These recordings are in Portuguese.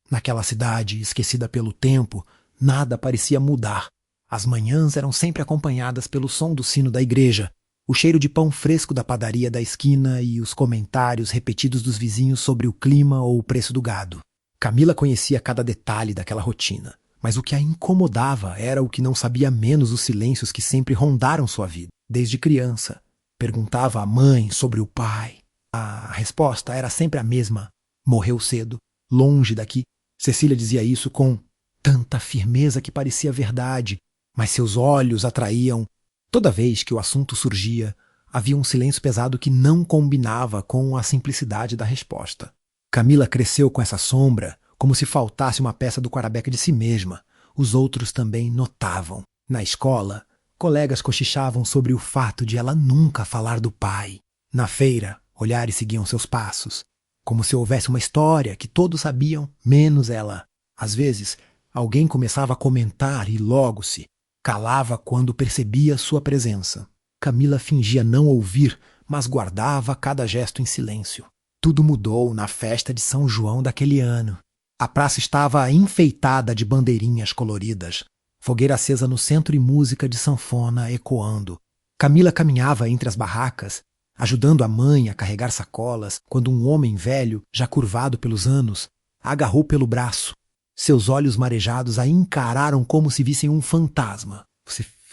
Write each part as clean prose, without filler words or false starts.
Naquela cidade, esquecida pelo tempo, nada parecia mudar. As manhãs eram sempre acompanhadas pelo som do sino da igreja, o cheiro de pão fresco da padaria da esquina e os comentários repetidos dos vizinhos sobre o clima ou o preço do gado. Camila conhecia cada detalhe daquela rotina, mas o que a incomodava era o que não sabia menos os silêncios que sempre rondaram sua vida. Desde criança, perguntava à mãe sobre o pai. A resposta era sempre a mesma: morreu cedo, longe daqui. Cecília dizia isso com tanta firmeza que parecia verdade, mas seus olhos atraíam. Toda vez que o assunto surgia, havia um silêncio pesado que não combinava com a simplicidade da resposta. Camila cresceu com essa sombra, como se faltasse uma peça do Quarabeca de si mesma. Os outros também notavam. Na escola, colegas cochichavam sobre o fato de ela nunca falar do pai. Na feira, olhares seguiam seus passos, como se houvesse uma história que todos sabiam, menos ela. Às vezes, alguém começava a comentar e logo se calava quando percebia sua presença. Camila fingia não ouvir, mas guardava cada gesto em silêncio. Tudo mudou na festa de São João daquele ano. A praça estava enfeitada de bandeirinhas coloridas, fogueira acesa no centro e música de sanfona ecoando. Camila caminhava entre as barracas, ajudando a mãe a carregar sacolas, quando um homem velho, já curvado pelos anos, a agarrou pelo braço. Seus olhos marejados a encararam como se vissem um fantasma.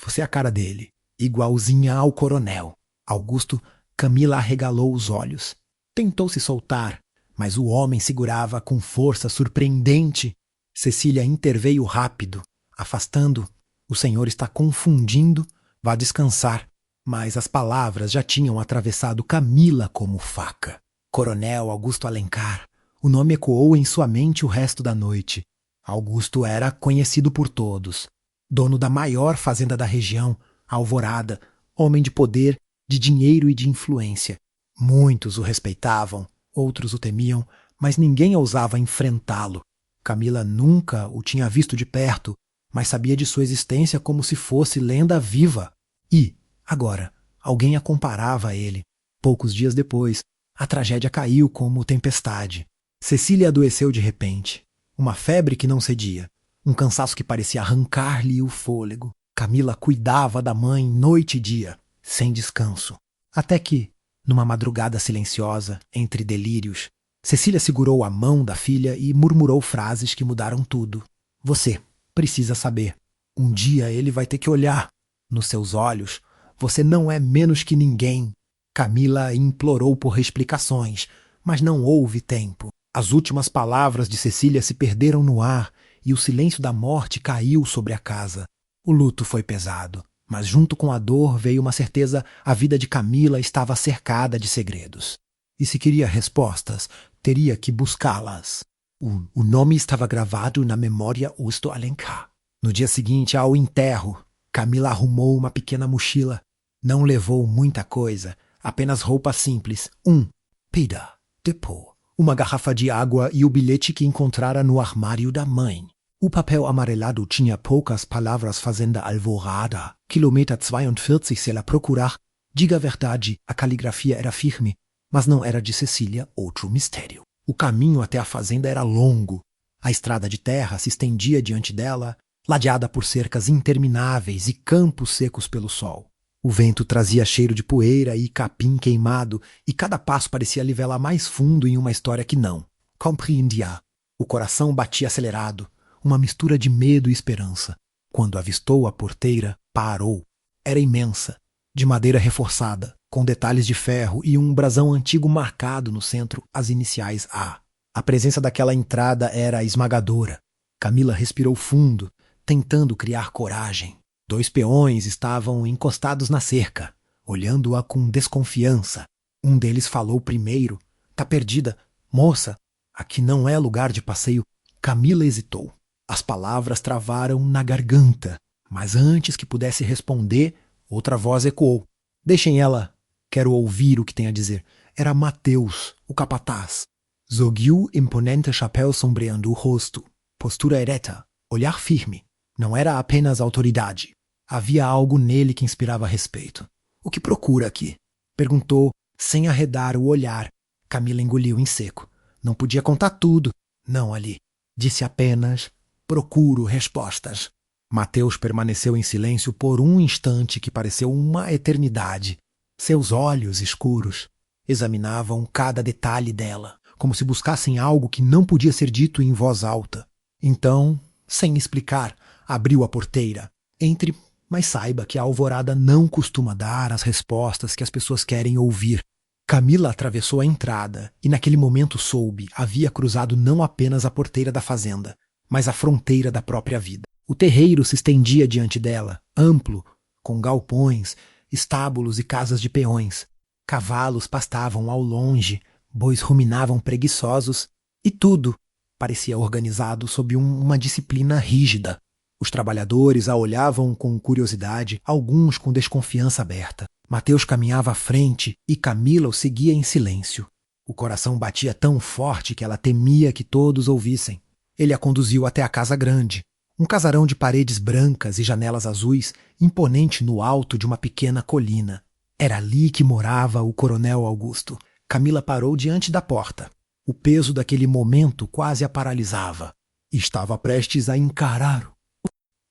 Você é a cara dele, igualzinha ao coronel. Augusto, Camila arregalou os olhos. Tentou se soltar, mas o homem segurava com força surpreendente. Cecília interveio rápido, afastando. O senhor está confundindo, vá descansar. Mas as palavras já tinham atravessado Camila como faca. Coronel Augusto Alencar. O nome ecoou em sua mente o resto da noite. Augusto era conhecido por todos. Dono da maior fazenda da região, Alvorada, homem de poder, de dinheiro e de influência. Muitos o respeitavam, outros o temiam, mas ninguém ousava enfrentá-lo. Camila nunca o tinha visto de perto, mas sabia de sua existência como se fosse lenda viva. E, agora, alguém a comparava a ele. Poucos dias depois, a tragédia caiu como tempestade. Cecília adoeceu de repente. Uma febre que não cedia. Um cansaço que parecia arrancar-lhe o fôlego. Camila cuidava da mãe noite e dia, sem descanso. Até que, numa madrugada silenciosa, entre delírios, Cecília segurou a mão da filha e murmurou frases que mudaram tudo. Você precisa saber. Um dia ele vai ter que olhar. Nos seus olhos, você não é menos que ninguém. Camila implorou por explicações, mas não houve tempo. As últimas palavras de Cecília se perderam no ar e o silêncio da morte caiu sobre a casa. O luto foi pesado, mas junto com a dor veio uma certeza: a vida de Camila estava cercada de segredos. E se queria respostas, teria que buscá-las. O nome estava gravado na memória Augusto Alencar. No dia seguinte ao enterro, Camila arrumou uma pequena mochila. Não levou muita coisa, apenas roupa simples, pida, depô, uma garrafa de água e o bilhete que encontrara no armário da mãe. O papel amarelado tinha poucas palavras: Fazenda Alvorada, quilômetro 42, se ela procurar. Diga a verdade, a caligrafia era firme, mas não era de Cecília outro mistério. O caminho até a fazenda era longo. A estrada de terra se estendia diante dela, ladeada por cercas intermináveis e campos secos pelo sol. O vento trazia cheiro de poeira e capim queimado, e cada passo parecia nivelar mais fundo em uma história que não compreendia. O coração batia acelerado, uma mistura de medo e esperança. Quando avistou a porteira, parou. Era imensa, de madeira reforçada, com detalhes de ferro e um brasão antigo marcado no centro, as iniciais A. A presença daquela entrada era esmagadora. Camila respirou fundo, tentando criar coragem. 2 peões estavam encostados na cerca, olhando-a com desconfiança. Um deles falou primeiro: Tá perdida? Moça, aqui não é lugar de passeio. Camila hesitou. As palavras travaram na garganta, mas antes que pudesse responder, outra voz ecoou: Deixem ela, quero ouvir o que tem a dizer. Era Mateus, o capataz. Zoguiu imponente chapéu sombreando o rosto, postura ereta, olhar firme. Não era apenas autoridade. Havia algo nele que inspirava respeito. O que procura aqui? Perguntou, sem arredar o olhar. Camila engoliu em seco. Não podia contar tudo. Não ali. Disse apenas: procuro respostas. Mateus permaneceu em silêncio por um instante que pareceu uma eternidade. Seus olhos escuros examinavam cada detalhe dela, como se buscassem algo que não podia ser dito em voz alta. Então, sem explicar, abriu a porteira. Entre, mas saiba que a alvorada não costuma dar as respostas que as pessoas querem ouvir. Camila atravessou a entrada e naquele momento soube, havia cruzado não apenas a porteira da fazenda, mas a fronteira da própria vida. O terreiro se estendia diante dela, amplo, com galpões, estábulos e casas de peões. Cavalos pastavam ao longe, bois ruminavam preguiçosos, e tudo parecia organizado sob uma disciplina rígida. Os trabalhadores a olhavam com curiosidade, alguns com desconfiança aberta. Mateus caminhava à frente e Camila o seguia em silêncio. O coração batia tão forte que ela temia que todos ouvissem. Ele a conduziu até a casa grande, um casarão de paredes brancas e janelas azuis, imponente no alto de uma pequena colina. Era ali que morava o coronel Augusto. Camila parou diante da porta. O peso daquele momento quase a paralisava. Estava prestes a encarar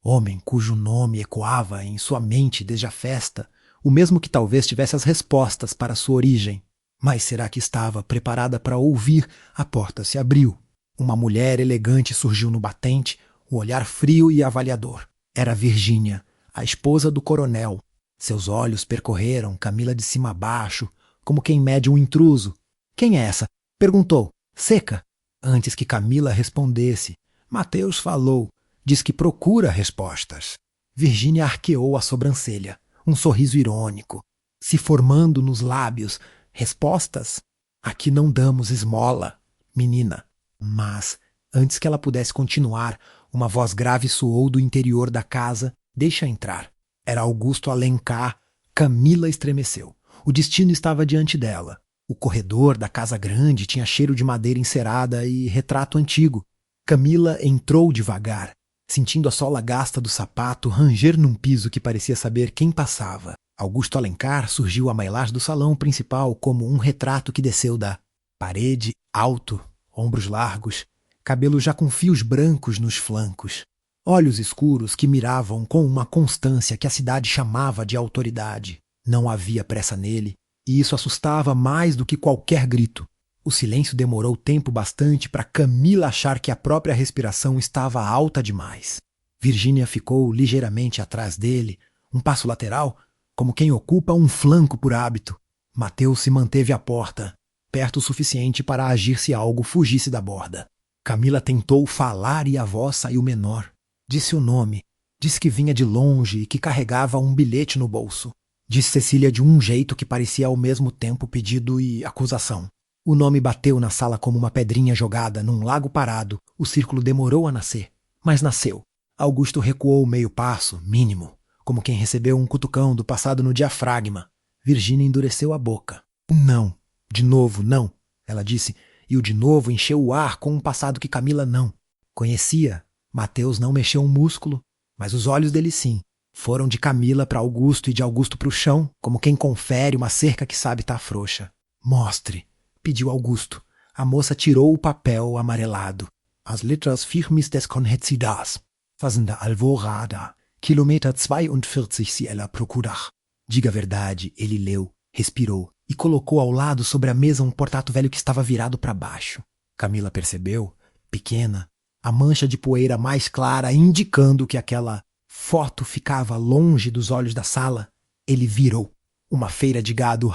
o homem cujo nome ecoava em sua mente desde a festa, o mesmo que talvez tivesse as respostas para sua origem. Mas será que estava preparada para ouvir? A porta se abriu. Uma mulher elegante surgiu no batente, o olhar frio e avaliador. Era Virgínia, a esposa do coronel. Seus olhos percorreram Camila de cima a baixo, como quem mede um intruso. — Quem é essa? Perguntou. — Seca. Antes que Camila respondesse, Mateus falou. Diz que procura respostas. Virgínia arqueou a sobrancelha, um sorriso irônico, se formando nos lábios. Respostas? Aqui não damos esmola, menina. Mas, antes que ela pudesse continuar, uma voz grave soou do interior da casa. Deixa entrar. Era Augusto Alencar. Camila estremeceu. O destino estava diante dela. O corredor da casa grande tinha cheiro de madeira encerada e retrato antigo. Camila entrou devagar, sentindo a sola gasta do sapato ranger num piso que parecia saber quem passava. Augusto Alencar surgiu a mais do salão principal como um retrato que desceu da parede, alto, ombros largos, cabelo já com fios brancos nos flancos, olhos escuros que miravam com uma constância que a cidade chamava de autoridade. Não havia pressa nele, e isso assustava mais do que qualquer grito. O silêncio demorou tempo bastante para Camila achar que a própria respiração estava alta demais. Virgínia ficou ligeiramente atrás dele, um passo lateral, como quem ocupa um flanco por hábito. Mateus se manteve à porta, perto o suficiente para agir se algo fugisse da borda. Camila tentou falar e a voz saiu menor. Disse o nome, disse que vinha de longe e que carregava um bilhete no bolso. Disse Cecília de um jeito que parecia ao mesmo tempo pedido e acusação. O nome bateu na sala como uma pedrinha jogada num lago parado. O círculo demorou a nascer, mas nasceu. Augusto recuou meio passo, mínimo, como quem recebeu um cutucão do passado no diafragma. Virgínia endureceu a boca. Não. De novo, não, ela disse, e o de novo encheu o ar com um passado que Camila não conhecia. Mateus não mexeu um músculo, mas os olhos dele sim. Foram de Camila para Augusto e de Augusto para o chão, como quem confere uma cerca que sabe tá frouxa. Mostre, pediu Augusto. A moça tirou o papel amarelado. As letras firmes desconhecidas. Fazenda Alvorada. Quilômetro 42 se ela procurar. Diga a verdade, ele leu, respirou e colocou ao lado sobre a mesa um portato velho que estava virado para baixo. Camila percebeu, pequena, a mancha de poeira mais clara indicando que aquela foto ficava longe dos olhos da sala. Ele virou. Uma feira de gado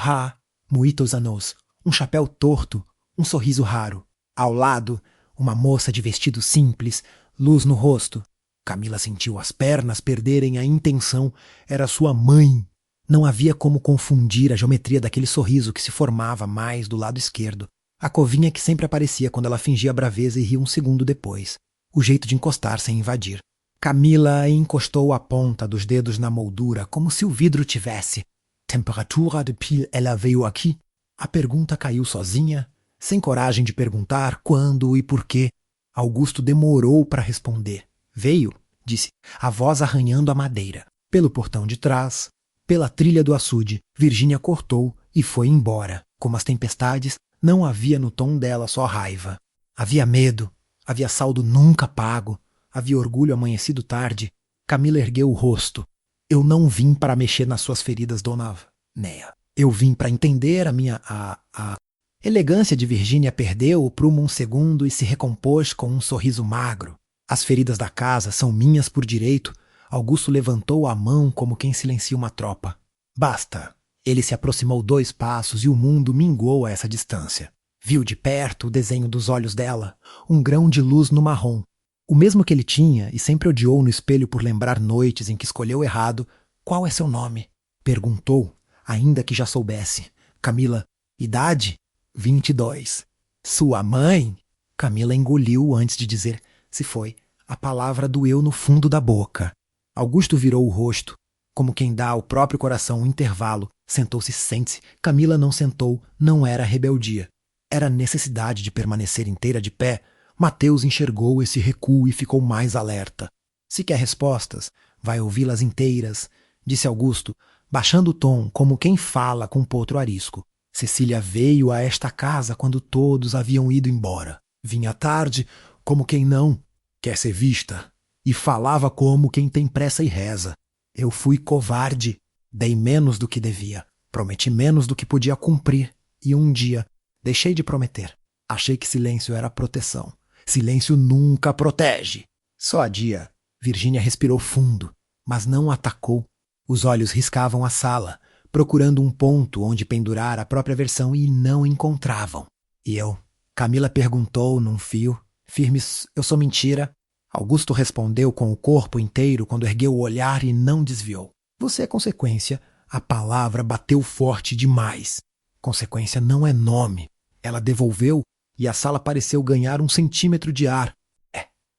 muitos anos. Um chapéu torto, um sorriso raro. Ao lado, uma moça de vestido simples, luz no rosto. Camila sentiu as pernas perderem a intenção. Era sua mãe. Não havia como confundir a geometria daquele sorriso que se formava mais do lado esquerdo. A covinha que sempre aparecia quando ela fingia braveza e ria um segundo depois. O jeito de encostar sem invadir. Camila encostou a ponta dos dedos na moldura, como se o vidro tivesse. Temperatura de pile ela veio aqui? A pergunta caiu sozinha, sem coragem de perguntar quando e por quê. Augusto demorou para responder. Veio, disse, a voz arranhando a madeira. Pelo portão de trás, pela trilha do açude, Virgínia cortou e foi embora. Como as tempestades, não havia no tom dela só raiva. Havia medo, Havia saldo nunca pago. Havia orgulho amanhecido tarde. Camila ergueu o rosto. Eu não vim para mexer nas suas feridas, dona Néa. Eu vim para entender a elegância de Virgínia perdeu o prumo um segundo e se recompôs com um sorriso magro. As feridas da casa são minhas por direito. Augusto levantou a mão como quem silencia uma tropa. Basta. Ele se aproximou 2 passos e o mundo minguou a essa distância. Viu de perto o desenho dos olhos dela, um grão de luz no marrom. O mesmo que ele tinha e sempre odiou no espelho por lembrar noites em que escolheu errado. Qual é seu nome? Perguntou, ainda que já soubesse. Camila, idade? 22. Sua mãe? Camila engoliu antes de dizer, se foi. A palavra doeu no fundo da boca. Augusto virou o rosto, como quem dá ao próprio coração um intervalo. Sentou-se, sente-se. Camila não sentou, não era rebeldia. Era necessidade de permanecer inteira de pé. Mateus enxergou esse recuo e ficou mais alerta. Se quer respostas, vai ouvi-las inteiras, disse Augusto, baixando o tom como quem fala com potro arisco. Cecília veio a esta casa quando todos haviam ido embora. Vinha tarde, como quem não quer ser vista, e falava como quem tem pressa e reza. Eu fui covarde, dei menos do que devia, prometi menos do que podia cumprir, e um dia deixei de prometer. Achei que silêncio era proteção. Silêncio nunca protege. Só adia. Virgínia respirou fundo, mas não atacou. Os olhos riscavam a sala, procurando um ponto onde pendurar a própria versão e não encontravam. E eu? Camila perguntou num fio. Firmes, eu sou mentira? Augusto respondeu com o corpo inteiro quando ergueu o olhar e não desviou. Você é consequência. A palavra bateu forte demais. Consequência não é nome. Ela devolveu e a sala pareceu ganhar 1 centímetro de ar.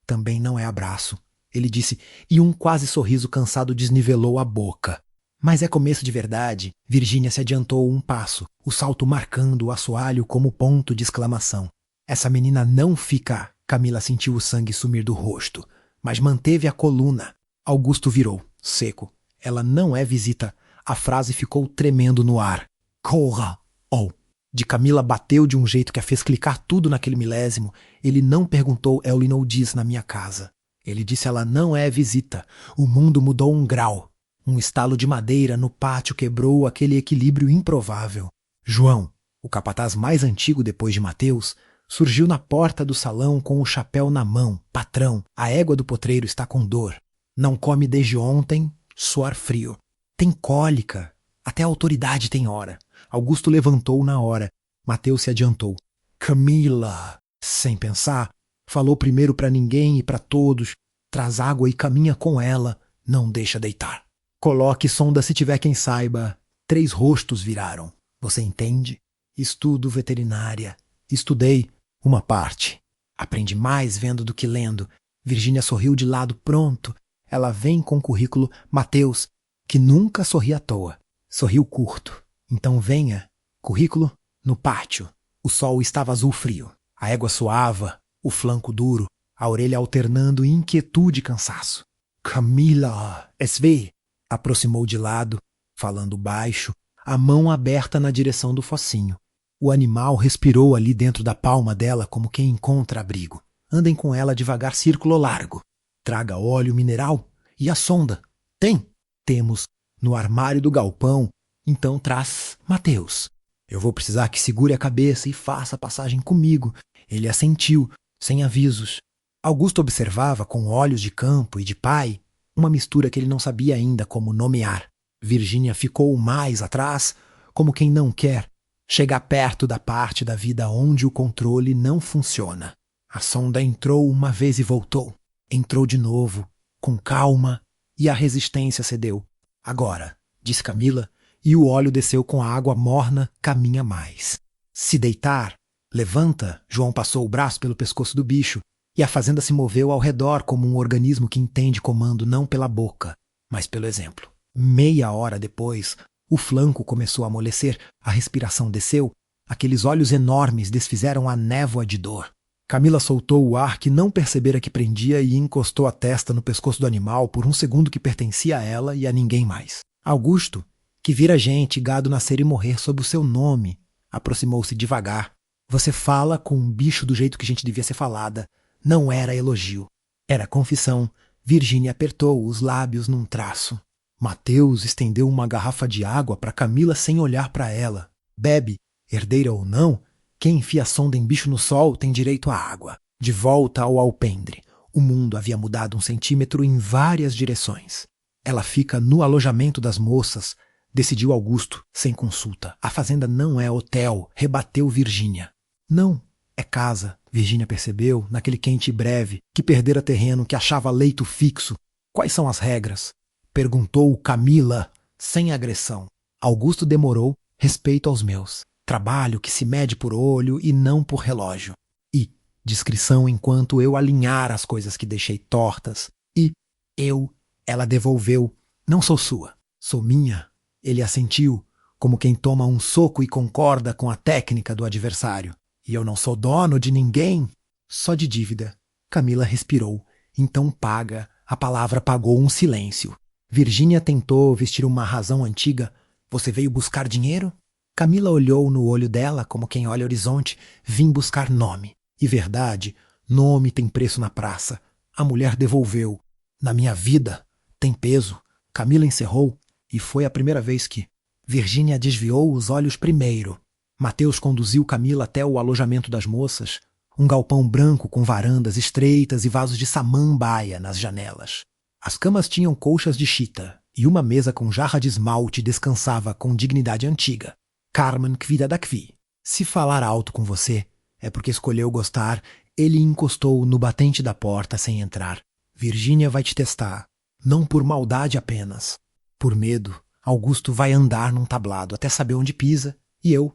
Também não é abraço. Ele disse, e um quase sorriso cansado desnivelou a boca. Mas é começo de verdade. Virgínia se adiantou 1 passo, o salto marcando o assoalho como ponto de exclamação. Essa menina não fica... Camila sentiu o sangue sumir do rosto, mas manteve a coluna. Augusto virou, seco. Ela não é visita. A frase ficou tremendo no ar. Corra! Oh! De Camila bateu de um jeito que a fez clicar tudo naquele milésimo. Ele não perguntou Elin ou diz na minha casa. Ele disse ela não é visita. O mundo mudou 1 grau. Um estalo de madeira no pátio quebrou aquele equilíbrio improvável. João, o capataz mais antigo depois de Mateus, surgiu na porta do salão com o chapéu na mão. Patrão, a égua do potreiro está com dor. Não come desde ontem, suor frio. Tem cólica. Até a autoridade tem hora. Augusto levantou na hora. Mateus se adiantou. Camila, sem pensar, falou primeiro para ninguém e para todos. Traz água e caminha com ela. Não deixa deitar. Coloque sonda se tiver quem saiba. 3 rostos viraram. Você entende? Estudo veterinária. Estudei uma parte. Aprendi mais vendo do que lendo. Virgínia sorriu de lado pronto. Ela vem com o currículo. Mateus, que nunca sorri à toa. Sorriu curto. Então venha. Currículo no pátio. O sol estava azul frio. A égua suava, o flanco duro, a orelha alternando inquietude e cansaço. Camila, SV, aproximou de lado, falando baixo, a mão aberta na direção do focinho. O animal respirou ali dentro da palma dela como quem encontra abrigo. Andem com ela devagar, círculo largo. Traga óleo mineral e a sonda. Tem? Temos. No armário do galpão. Então traz Mateus. Eu vou precisar que segure a cabeça e faça a passagem comigo. Ele assentiu, sem avisos. Augusto observava com olhos de campo e de pai uma mistura que ele não sabia ainda como nomear. Virgínia ficou mais atrás, como quem não quer chegar perto da parte da vida onde o controle não funciona. A sonda entrou uma vez e voltou. Entrou de novo, com calma, e a resistência cedeu. Agora, disse Camila, e o óleo desceu com a água morna, caminha mais. Se deitar, levanta, João passou o braço pelo pescoço do bicho, e a fazenda se moveu ao redor como um organismo que entende comando não pela boca, mas pelo exemplo. Meia hora depois, o flanco começou a amolecer, a respiração desceu, aqueles olhos enormes desfizeram a névoa de dor. Camila soltou o ar que não percebera que prendia e encostou a testa no pescoço do animal por um segundo que pertencia a ela e a ninguém mais. Augusto, que vira gente, gado nascer e morrer sob o seu nome, aproximou-se devagar. Você fala com um bicho do jeito que gente devia ser falada. Não era elogio. Era confissão. Virgínia apertou os lábios num traço. Mateus estendeu uma garrafa de água para Camila sem olhar para ela. Bebe, herdeira ou não, quem enfia a sonda em bicho no sol tem direito à água. De volta ao alpendre. O mundo havia mudado 1 centímetro em várias direções. Ela fica no alojamento das moças, decidiu Augusto, sem consulta. A fazenda não é hotel, rebateu Virgínia. Não, é casa, Virgínia percebeu, naquele quente breve, que perdera terreno, que achava leito fixo. Quais são as regras? Perguntou Camila, sem agressão. Augusto demorou, respeito aos meus. Trabalho que se mede por olho e não por relógio. E discrição enquanto eu alinhar as coisas que deixei tortas. E eu, ela devolveu, não sou sua, sou minha. Ele assentiu, como quem toma um soco e concorda com a técnica do adversário. E eu não sou dono de ninguém, só de dívida. Camila respirou. Então paga. A palavra pagou um silêncio. Virgínia tentou vestir uma razão antiga. Você veio buscar dinheiro? Camila olhou no olho dela como quem olha horizonte. Vim buscar nome. E verdade, nome tem preço na praça. A mulher devolveu. Na minha vida, tem peso. Camila encerrou e foi a primeira vez que Virgínia desviou os olhos primeiro. Mateus conduziu Camila até o alojamento das moças, um galpão branco com varandas estreitas e vasos de samambaia nas janelas. As camas tinham colchas de chita e uma mesa com jarra de esmalte descansava com dignidade antiga. Carmen quida daqui. Se falar alto com você, é porque escolheu gostar. Ele encostou no batente da porta sem entrar. Virgínia vai te testar, não por maldade apenas. Por medo, Augusto vai andar num tablado até saber onde pisa, e eu...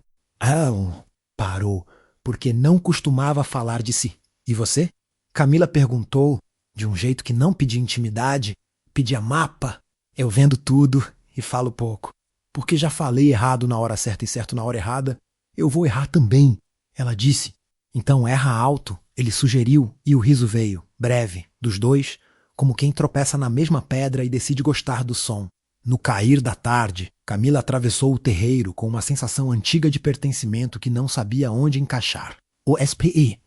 Parou, porque não costumava falar de si. E você? Camila perguntou, de um jeito que não pedia intimidade, pedia mapa. Eu vendo tudo e falo pouco. Porque já falei errado na hora certa e certo na hora errada, eu vou errar também. Ela disse. Então erra alto, ele sugeriu, e o riso veio, breve, dos dois, como quem tropeça na mesma pedra e decide gostar do som. No cair da tarde, Camila atravessou o terreiro com uma sensação antiga de pertencimento que não sabia onde encaixar. O SPE.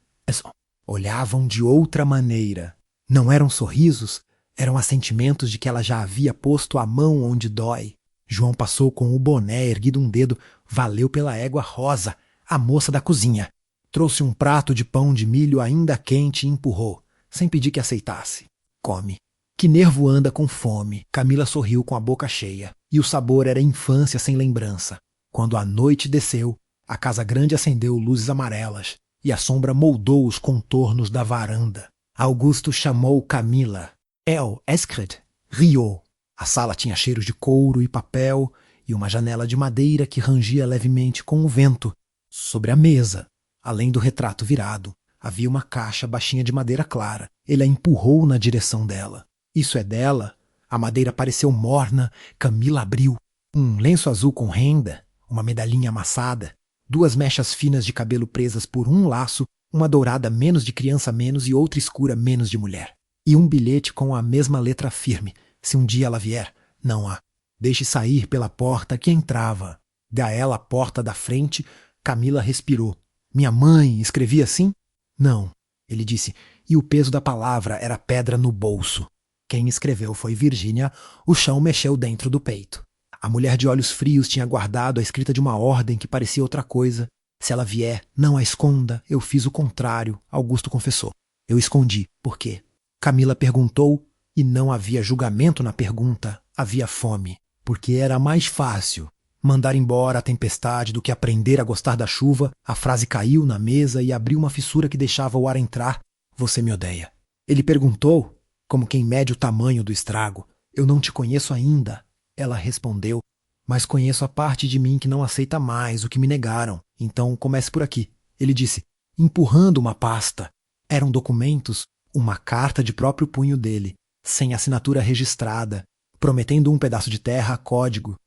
Olhavam de outra maneira. Não eram sorrisos, eram assentimentos de que ela já havia posto a mão onde dói. João passou com o boné erguido um dedo. Valeu pela égua rosa, a moça da cozinha. Trouxe um prato de pão de milho ainda quente e empurrou, sem pedir que aceitasse. Come. Que nervo anda com fome? Camila sorriu com a boca cheia. E o sabor era infância sem lembrança. Quando a noite desceu, a casa grande acendeu luzes amarelas e a sombra moldou os contornos da varanda. Augusto chamou Camila. El Escred riu. A sala tinha cheiros de couro e papel e uma janela de madeira que rangia levemente com o vento. Sobre a mesa, além do retrato virado, havia uma caixa baixinha de madeira clara. Ele a empurrou na direção dela. Isso é dela? A madeira pareceu morna. Camila abriu. Um lenço azul com renda, uma medalhinha amassada, 2 mechas finas de cabelo presas por um laço, uma dourada menos de criança menos e outra escura menos de mulher. E um bilhete com a mesma letra firme. Se um dia ela vier, não há. Deixe sair pela porta que entrava. Dê a ela a porta da frente. Camila respirou. Minha mãe escrevia assim? Não, ele disse, e o peso da palavra era pedra no bolso. Quem escreveu foi Virgínia. O chão mexeu dentro do peito. A mulher de olhos frios tinha guardado a escrita de uma ordem que parecia outra coisa. Se ela vier, não a esconda. Eu fiz o contrário, Augusto confessou. Eu escondi. Por quê? Camila perguntou, e não havia julgamento na pergunta. Havia fome. Porque era mais fácil mandar embora a tempestade do que aprender a gostar da chuva. A frase caiu na mesa e abriu uma fissura que deixava o ar entrar. Você me odeia. Ele perguntou, como quem mede o tamanho do estrago. Eu não te conheço ainda. Ela respondeu, mas conheço a parte de mim que não aceita mais o que me negaram. Então comece por aqui. Ele disse, empurrando uma pasta. Eram documentos, uma carta de próprio punho dele, sem assinatura registrada, prometendo um pedaço de terra a código.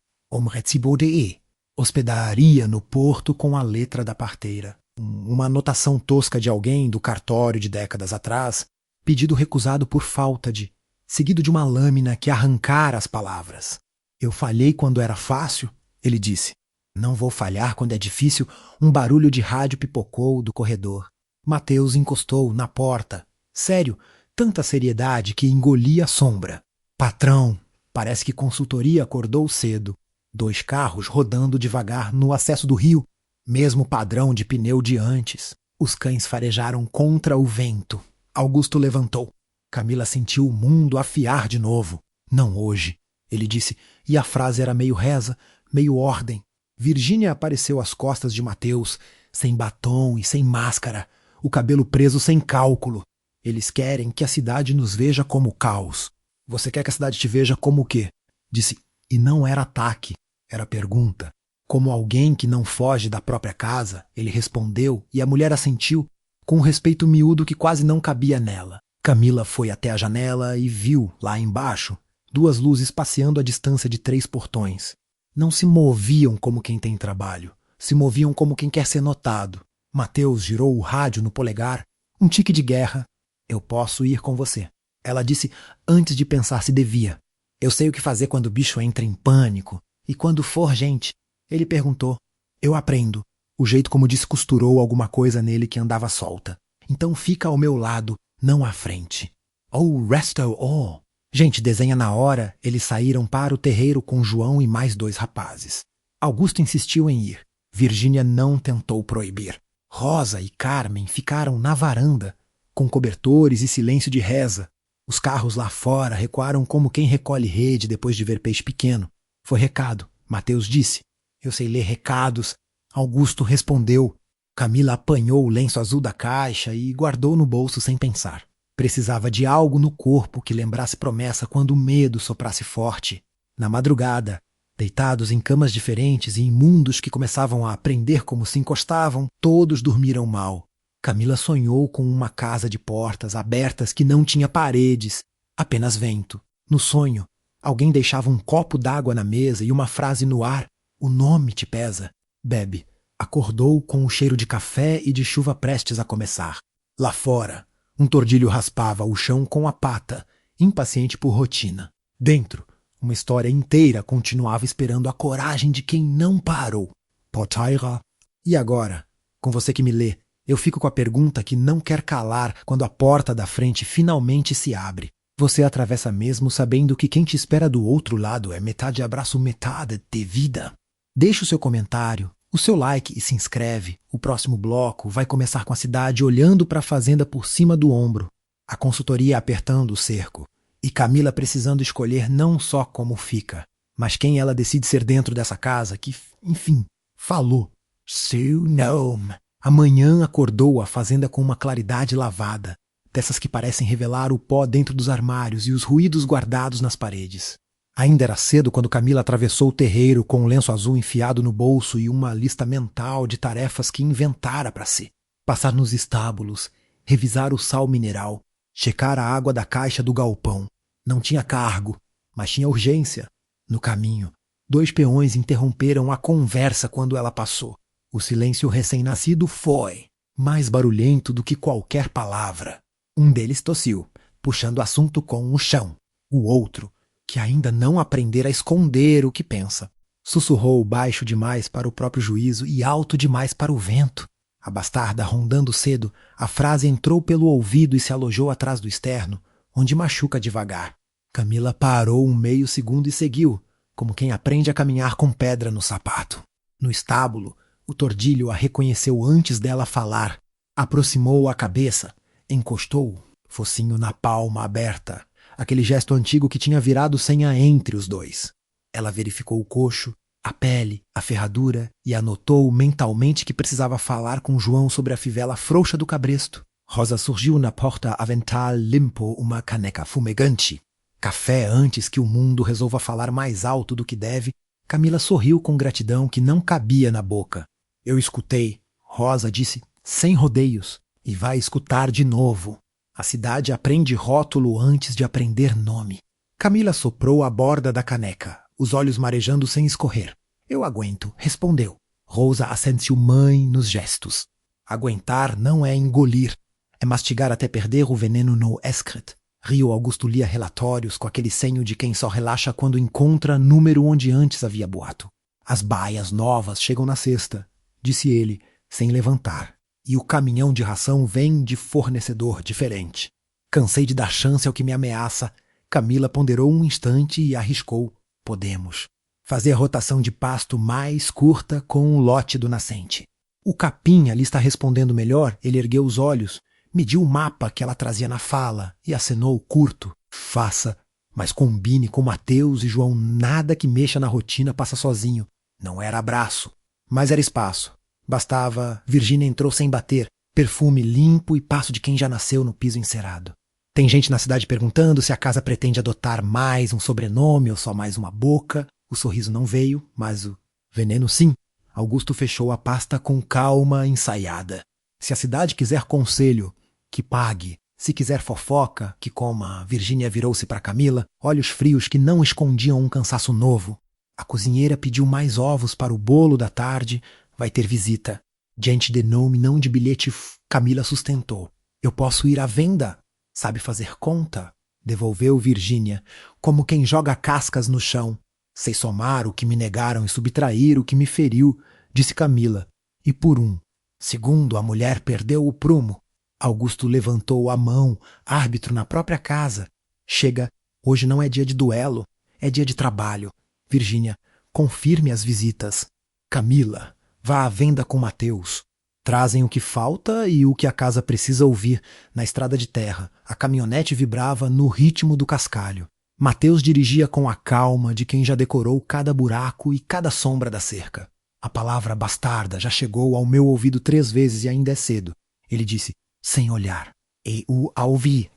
Hospedaria no porto com a letra da parteira. Uma anotação tosca de alguém do cartório de décadas atrás, pedido recusado por falta de, seguido de uma lâmina que arrancara as palavras. Eu falhei quando era fácil, ele disse. Não vou falhar quando é difícil. Um barulho de rádio pipocou do corredor. Mateus encostou na porta. Sério, tanta seriedade que engolia a sombra. Patrão, parece que consultoria acordou cedo. 2 carros rodando devagar no acesso do rio, mesmo padrão de pneu de antes. Os cães farejaram contra o vento. Augusto levantou. Camila sentiu o mundo afiar de novo. Não hoje, ele disse, e a frase era meio reza, meio ordem. Virgínia apareceu às costas de Mateus, sem batom e sem máscara, o cabelo preso sem cálculo. Eles querem que a cidade nos veja como caos. Você quer que a cidade te veja como o quê? Disse, e não era ataque, era pergunta. Como alguém que não foge da própria casa, ele respondeu e a mulher assentiu, com um respeito miúdo que quase não cabia nela. Camila foi até a janela e viu, lá embaixo, 2 luzes passeando à distância de 3 portões. Não se moviam como quem tem trabalho, se moviam como quem quer ser notado. Mateus girou o rádio no polegar, um tique de guerra. Eu posso ir com você. Ela disse antes de pensar se devia. Eu sei o que fazer quando o bicho entra em pânico. E quando for gente, ele perguntou. Eu aprendo. O jeito como descosturou alguma coisa nele que andava solta. Então fica ao meu lado, não à frente. Oh, resto, oh. Gente, desenha na hora, eles saíram para o terreiro com João e mais 2 rapazes. Augusto insistiu em ir. Virgínia não tentou proibir. Rosa e Carmen ficaram na varanda, com cobertores e silêncio de reza. Os carros lá fora recuaram como quem recolhe rede depois de ver peixe pequeno. Foi recado, Mateus disse. Eu sei ler recados. Augusto respondeu. Camila apanhou o lenço azul da caixa e guardou no bolso sem pensar. Precisava de algo no corpo que lembrasse promessa quando o medo soprasse forte. Na madrugada, deitados em camas diferentes e em mundos que começavam a aprender como se encostavam, todos dormiram mal. Camila sonhou com uma casa de portas abertas que não tinha paredes, apenas vento. No sonho, alguém deixava um copo d'água na mesa e uma frase no ar. O nome te pesa. Bebe. Acordou com o cheiro de café e de chuva prestes a começar. Lá fora, um tordilho raspava o chão com a pata, impaciente por rotina. Dentro, uma história inteira continuava esperando a coragem de quem não parou. Potaira. E agora, com você que me lê, eu fico com a pergunta que não quer calar quando a porta da frente finalmente se abre. Você atravessa mesmo sabendo que quem te espera do outro lado é metade abraço, metade de vida? Deixe o seu comentário, o seu like e se inscreve. O próximo bloco vai começar com a cidade olhando para a fazenda por cima do ombro, a consultoria apertando o cerco, e Camila precisando escolher não só como fica, mas quem ela decide ser dentro dessa casa que, enfim, falou. Seu nome. Amanhã acordou a fazenda com uma claridade lavada, dessas que parecem revelar o pó dentro dos armários e os ruídos guardados nas paredes. Ainda era cedo quando Camila atravessou o terreiro com um lenço azul enfiado no bolso e uma lista mental de tarefas que inventara para si. Passar nos estábulos, revisar o sal mineral, checar a água da caixa do galpão. Não tinha cargo, mas tinha urgência. No caminho, 2 peões interromperam a conversa quando ela passou. O silêncio recém-nascido foi mais barulhento do que qualquer palavra. Um deles tossiu, puxando o assunto com o chão. O outro, que ainda não aprendera a esconder o que pensa, sussurrou baixo demais para o próprio juízo e alto demais para o vento. A bastarda rondando cedo, a frase entrou pelo ouvido e se alojou atrás do externo, onde machuca devagar. Camila parou um meio segundo e seguiu, como quem aprende a caminhar com pedra no sapato. No estábulo, o tordilho a reconheceu antes dela falar. Aproximou a cabeça, encostou, focinho na palma aberta, aquele gesto antigo que tinha virado senha entre os dois. Ela verificou o coxo, a pele, a ferradura e anotou mentalmente que precisava falar com João sobre a fivela frouxa do cabresto. Rosa surgiu na porta avental limpo uma caneca fumegante. Café antes que o mundo resolva falar mais alto do que deve. Camila sorriu com gratidão que não cabia na boca. Eu escutei, Rosa disse, sem rodeios, e vai escutar de novo. A cidade aprende rótulo antes de aprender nome. Camila soprou a borda da caneca, os olhos marejando sem escorrer. Eu aguento, respondeu. Rosa assentiu mãe nos gestos. Aguentar não é engolir, é mastigar até perder o veneno no excrete. Rio Augusto lia relatórios com aquele senho de quem só relaxa quando encontra número onde antes havia boato. As baias novas chegam na sexta, disse ele, sem levantar. E o caminhão de ração vem de fornecedor diferente. Cansei de dar chance ao que me ameaça. Camila ponderou um instante e arriscou. Podemos. Fazer a rotação de pasto mais curta com o lote do nascente. O capim ali está respondendo melhor. Ele ergueu os olhos, mediu o mapa que ela trazia na fala e acenou curto. Faça, mas combine com Mateus e João. Nada que mexa na rotina passa sozinho. Não era abraço, mas era espaço. Bastava. Virgínia entrou sem bater. Perfume limpo e passo de quem já nasceu no piso encerado. Tem gente na cidade perguntando se a casa pretende adotar mais um sobrenome ou só mais uma boca. O sorriso não veio, mas o veneno sim. Augusto fechou a pasta com calma ensaiada. Se a cidade quiser conselho, que pague. Se quiser fofoca, que coma. Virgínia virou-se para Camila, olhos frios que não escondiam um cansaço novo. A cozinheira pediu mais ovos para o bolo da tarde. Vai ter visita. Diante de nome, não de bilhete, Camila sustentou. Eu posso ir à venda? Sabe fazer conta? Devolveu Virgínia, como quem joga cascas no chão. Sei somar o que me negaram e subtrair o que me feriu, disse Camila. E por um segundo a mulher perdeu o prumo. Augusto levantou a mão, árbitro na própria casa. Chega, hoje não é dia de duelo, é dia de trabalho. Virgínia, confirme as visitas. Camila, vá à venda com Mateus. Trazem o que falta e o que a casa precisa ouvir. Na estrada de terra, a caminhonete vibrava no ritmo do cascalho. Mateus dirigia com a calma de quem já decorou cada buraco e cada sombra da cerca. A palavra bastarda já chegou ao meu ouvido 3 vezes e ainda é cedo. Ele disse, sem olhar. E o a ouvi.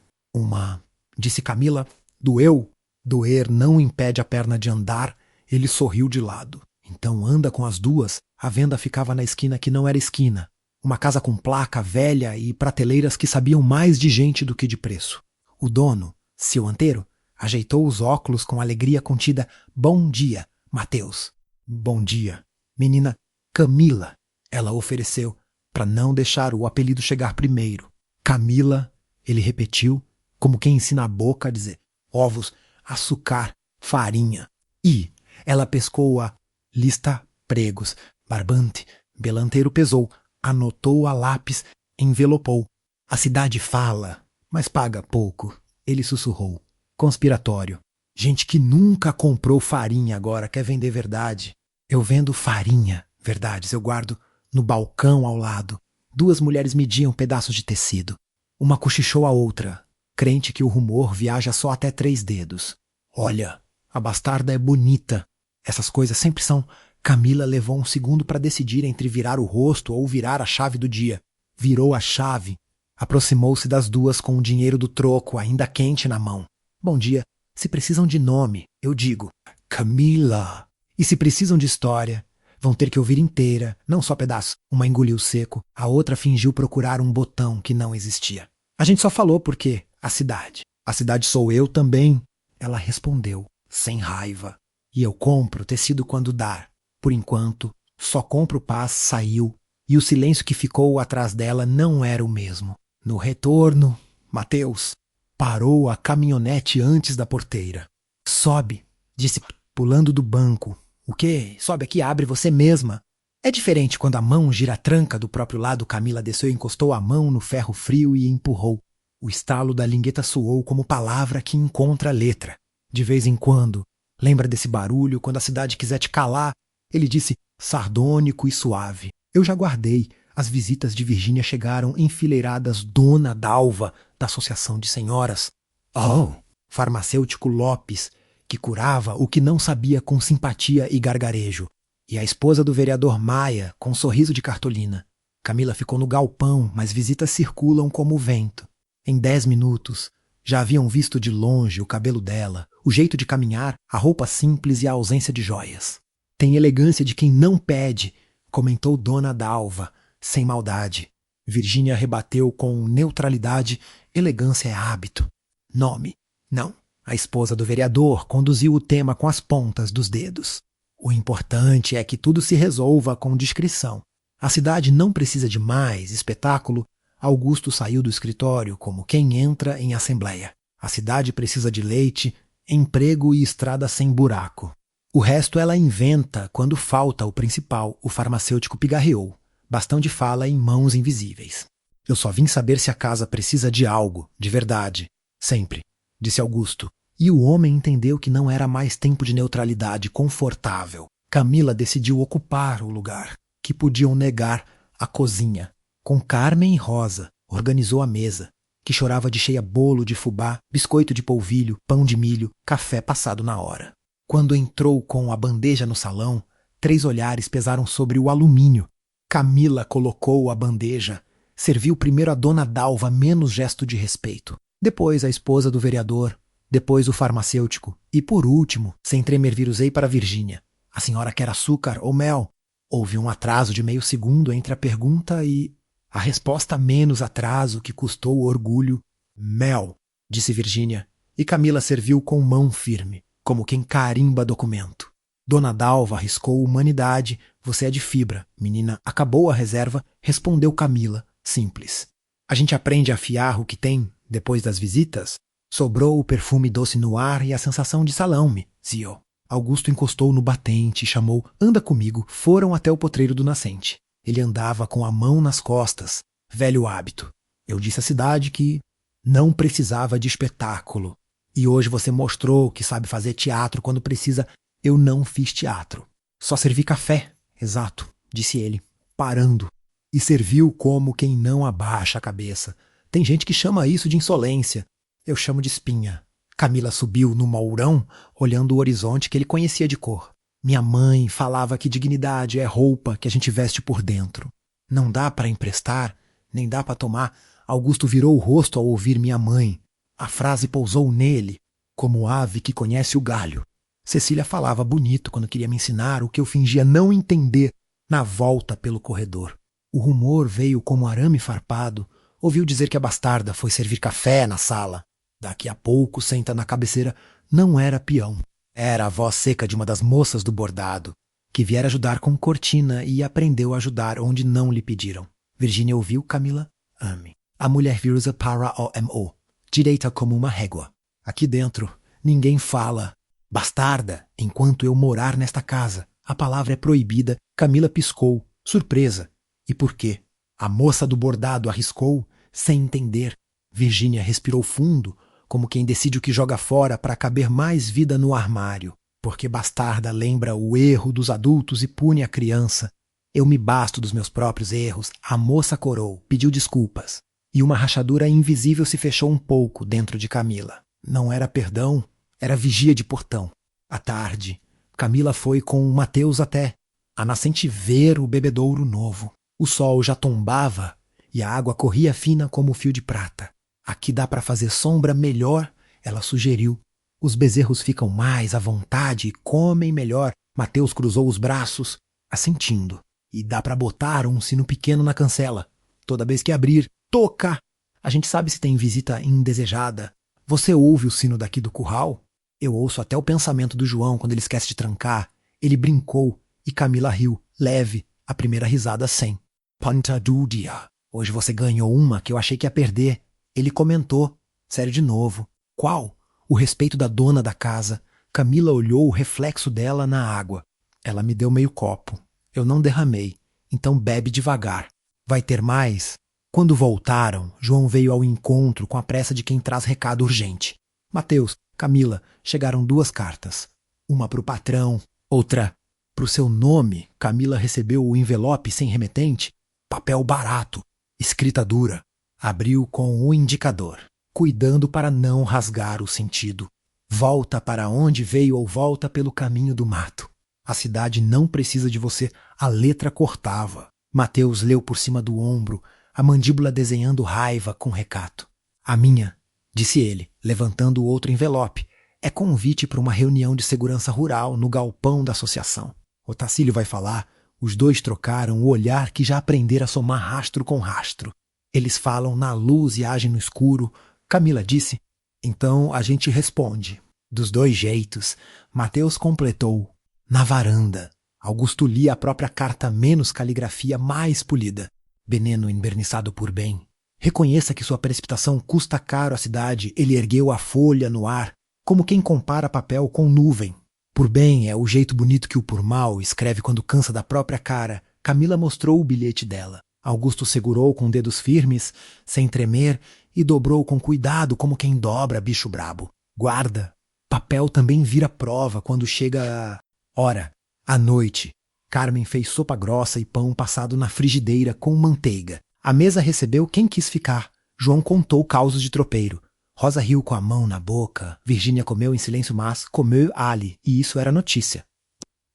Disse Camila, doeu. Doer não impede a perna de andar. Ele sorriu de lado. Então anda com as duas. A venda ficava na esquina que não era esquina. Uma casa com placa velha e prateleiras que sabiam mais de gente do que de preço. O dono, seu anteiro, ajeitou os óculos com alegria contida. Bom dia, Mateus. Bom dia. Menina Camila, ela ofereceu, para não deixar o apelido chegar primeiro. Camila, ele repetiu, como quem ensina a boca a dizer ovos, açúcar, farinha. E ela pescou a lista pregos. Barbante, belanteiro pesou, anotou a lápis, envelopou. A cidade fala, mas paga pouco. Ele sussurrou. Conspiratório. Gente que nunca comprou farinha agora quer vender verdade. Eu vendo farinha, verdades, eu guardo no balcão ao lado. 2 mulheres mediam pedaços de tecido. Uma cochichou a outra, crente que o rumor viaja só até 3 dedos. Olha, a bastarda é bonita. Essas coisas sempre são... Camila levou um segundo para decidir entre virar o rosto ou virar a chave do dia. Virou a chave. Aproximou-se das duas com o dinheiro do troco ainda quente na mão. Bom dia. Se precisam de nome, eu digo. Camila. E se precisam de história, vão ter que ouvir inteira, não só pedaço. Uma engoliu seco, a outra fingiu procurar um botão que não existia. A gente só falou porque a cidade. A cidade sou eu também. Ela respondeu, sem raiva. E eu compro tecido quando dar. Por enquanto, só compro paz saiu, e o silêncio que ficou atrás dela não era o mesmo. No retorno, Mateus parou a caminhonete antes da porteira. Sobe, disse, pulando do banco. O quê? Sobe aqui, abre você mesma. É diferente quando a mão gira a tranca do próprio lado. Camila desceu e encostou a mão no ferro frio e empurrou. O estalo da lingueta soou como palavra que encontra letra. De vez em quando, lembra desse barulho quando a cidade quiser te calar? Ele disse, sardônico e suave. Eu já guardei. As visitas de Virgínia chegaram enfileiradas. Dona Dalva, da Associação de Senhoras. Oh! Farmacêutico Lopes, que curava o que não sabia com simpatia e gargarejo. E a esposa do vereador Maia, com um sorriso de cartolina. Camila ficou no galpão, mas visitas circulam como o vento. Em 10 minutos, já haviam visto de longe o cabelo dela, o jeito de caminhar, a roupa simples e a ausência de joias. Tem elegância de quem não pede, comentou Dona Dalva, sem maldade. Virgínia rebateu com neutralidade, elegância é hábito. Nome? Não. A esposa do vereador conduziu o tema com as pontas dos dedos. O importante é que tudo se resolva com discrição. A cidade não precisa de mais espetáculo. Augusto saiu do escritório como quem entra em assembleia. A cidade precisa de leite, emprego e estrada sem buraco. O resto ela inventa quando falta o principal, o farmacêutico pigarreou. Bastão de fala em mãos invisíveis. Eu só vim saber se a casa precisa de algo, de verdade. Sempre, disse Augusto. E o homem entendeu que não era mais tempo de neutralidade confortável. Camila decidiu ocupar o lugar, que podiam negar a cozinha. Com Carmen e Rosa, organizou a mesa, que chorava de cheia bolo de fubá, biscoito de polvilho, pão de milho, café passado na hora. Quando entrou com a bandeja no salão, 3 olhares pesaram sobre o alumínio. Camila colocou a bandeja, serviu primeiro a dona Dalva, menos gesto de respeito. Depois a esposa do vereador, depois o farmacêutico e, por último, sem tremer virusei para Virgínia. A senhora quer açúcar ou mel? Houve um atraso de meio segundo entre a pergunta e a resposta, menos atraso que custou o orgulho. Mel, disse Virgínia, e Camila serviu com mão firme, como quem carimba documento. Dona Dalva arriscou humanidade. Você é de fibra. Menina, acabou a reserva, respondeu Camila, simples. A gente aprende a afiar o que tem depois das visitas? Sobrou o perfume doce no ar e a sensação de salame, zio. Augusto encostou no batente e chamou, anda comigo. Foram até o potreiro do nascente. Ele andava com a mão nas costas, velho hábito. Eu disse à cidade que não precisava de espetáculo. E hoje você mostrou que sabe fazer teatro quando precisa. Eu não fiz teatro. Só servi café. Exato, disse ele, parando. E serviu como quem não abaixa a cabeça. Tem gente que chama isso de insolência. Eu chamo de espinha. Camila subiu no mourão, olhando o horizonte que ele conhecia de cor. Minha mãe falava que dignidade é roupa que a gente veste por dentro. Não dá para emprestar, nem dá para tomar. Augusto virou o rosto ao ouvir minha mãe. A frase pousou nele, como ave que conhece o galho. Cecília falava bonito quando queria me ensinar o que eu fingia não entender na volta pelo corredor. O rumor veio como arame farpado. Ouviu dizer que a bastarda foi servir café na sala. Daqui a pouco, senta na cabeceira, não era peão. Era a voz seca de uma das moças do bordado, que viera ajudar com cortina e aprendeu a ajudar onde não lhe pediram. Virgínia ouviu Camila, ame. A mulher virusa para o direita como uma régua. Aqui dentro, ninguém fala bastarda enquanto eu morar nesta casa. A palavra é proibida. Camila piscou, surpresa. E por quê? A moça do bordado arriscou, sem entender. Virgínia respirou fundo, como quem decide o que joga fora para caber mais vida no armário. Porque bastarda lembra o erro dos adultos e pune a criança. Eu me basto dos meus próprios erros. A moça corou, pediu desculpas. E uma rachadura invisível se fechou um pouco dentro de Camila. Não era perdão, era vigia de portão. À tarde, Camila foi com o Mateus até a nascente ver o bebedouro novo. O sol já tombava e a água corria fina como fio de prata. Aqui dá para fazer sombra melhor, ela sugeriu. Os bezerros ficam mais à vontade e comem melhor. Mateus cruzou os braços, assentindo. E dá para botar um sino pequeno na cancela. Toda vez que abrir, toca! A gente sabe se tem visita indesejada. Você ouve o sino daqui do curral? Eu ouço até o pensamento do João quando ele esquece de trancar. Ele brincou e Camila riu, leve, a primeira risada sem. Panta do dia. Hoje você ganhou uma que eu achei que ia perder. Ele comentou. Sério de novo. Qual? O respeito da dona da casa. Camila olhou o reflexo dela na água. Ela me deu meio copo. Eu não derramei. Então bebe devagar. Vai ter mais? Quando voltaram, João veio ao encontro com a pressa de quem traz recado urgente. Mateus, Camila, chegaram 2 cartas. Uma para o patrão, outra para o seu nome. Camila recebeu o envelope sem remetente. Papel barato, escrita dura. Abriu com o indicador, cuidando para não rasgar o sentido. Volta para onde veio ou volta pelo caminho do mato. A cidade não precisa de você. A letra cortava. Mateus leu por cima do ombro, a mandíbula desenhando raiva com recato. A minha, disse ele, levantando o outro envelope, é convite para uma reunião de segurança rural no galpão da associação. Otacílio vai falar. Os 2 trocaram o olhar que já aprendera a somar rastro com rastro. Eles falam na luz e agem no escuro. Camila disse. Então a gente responde. Dos 2 jeitos. Mateus completou. Na varanda. Augusto lia a própria carta, menos caligrafia, mais polida. Veneno enverniçado por bem. Reconheça que sua precipitação custa caro à cidade. Ele ergueu a folha no ar, como quem compara papel com nuvem. Por bem é o jeito bonito que o por mal escreve quando cansa da própria cara. Camila mostrou o bilhete dela. Augusto segurou com dedos firmes, sem tremer, e dobrou com cuidado como quem dobra bicho brabo. Guarda, papel também vira prova quando chega a... Ora, à noite, Carmen fez sopa grossa e pão passado na frigideira com manteiga. A mesa recebeu quem quis ficar. João contou causos de tropeiro. Rosa riu com a mão na boca. Virgínia comeu em silêncio, mas comeu ali, e isso era notícia.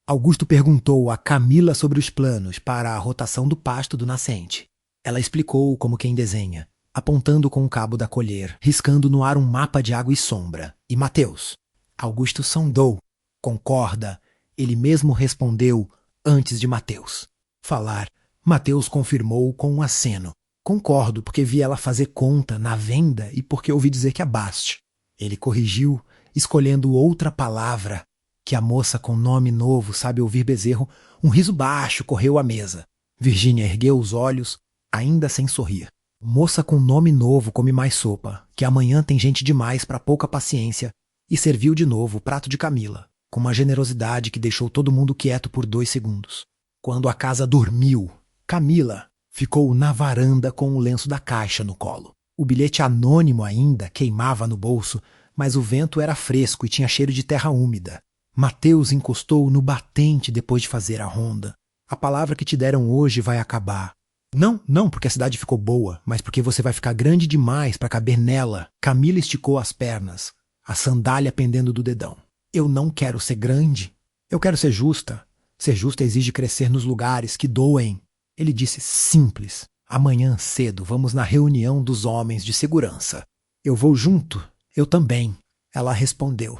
Augusto perguntou a Camila sobre os planos para a rotação do pasto do nascente. Ela explicou como quem desenha, apontando com o cabo da colher, riscando no ar um mapa de água e sombra. E Mateus? Augusto sondou. Concorda? Ele mesmo respondeu antes de Mateus falar. Mateus confirmou com um aceno. Concordo, porque vi ela fazer conta na venda e porque ouvi dizer que abaste. Ele corrigiu, escolhendo outra palavra, que a moça com nome novo sabe ouvir bezerro. Um riso baixo correu à mesa. Virgínia ergueu os olhos, ainda sem sorrir. Moça com nome novo come mais sopa, que amanhã tem gente demais para pouca paciência, e serviu de novo o prato de Camila, com uma generosidade que deixou todo mundo quieto por 2 segundos. Quando a casa dormiu, Camila ficou na varanda com o lenço da caixa no colo. O bilhete anônimo ainda queimava no bolso, mas o vento era fresco e tinha cheiro de terra úmida. Mateus encostou no batente depois de fazer a ronda. A palavra que te deram hoje vai acabar. Não porque a cidade ficou boa, mas porque você vai ficar grande demais para caber nela. Camila esticou as pernas, a sandália pendendo do dedão. Eu não quero ser grande. Eu quero ser justa. Ser justa exige crescer nos lugares que doem. Ele disse simples. Amanhã cedo vamos na reunião dos homens de segurança. Eu vou junto. Eu também. Ela respondeu.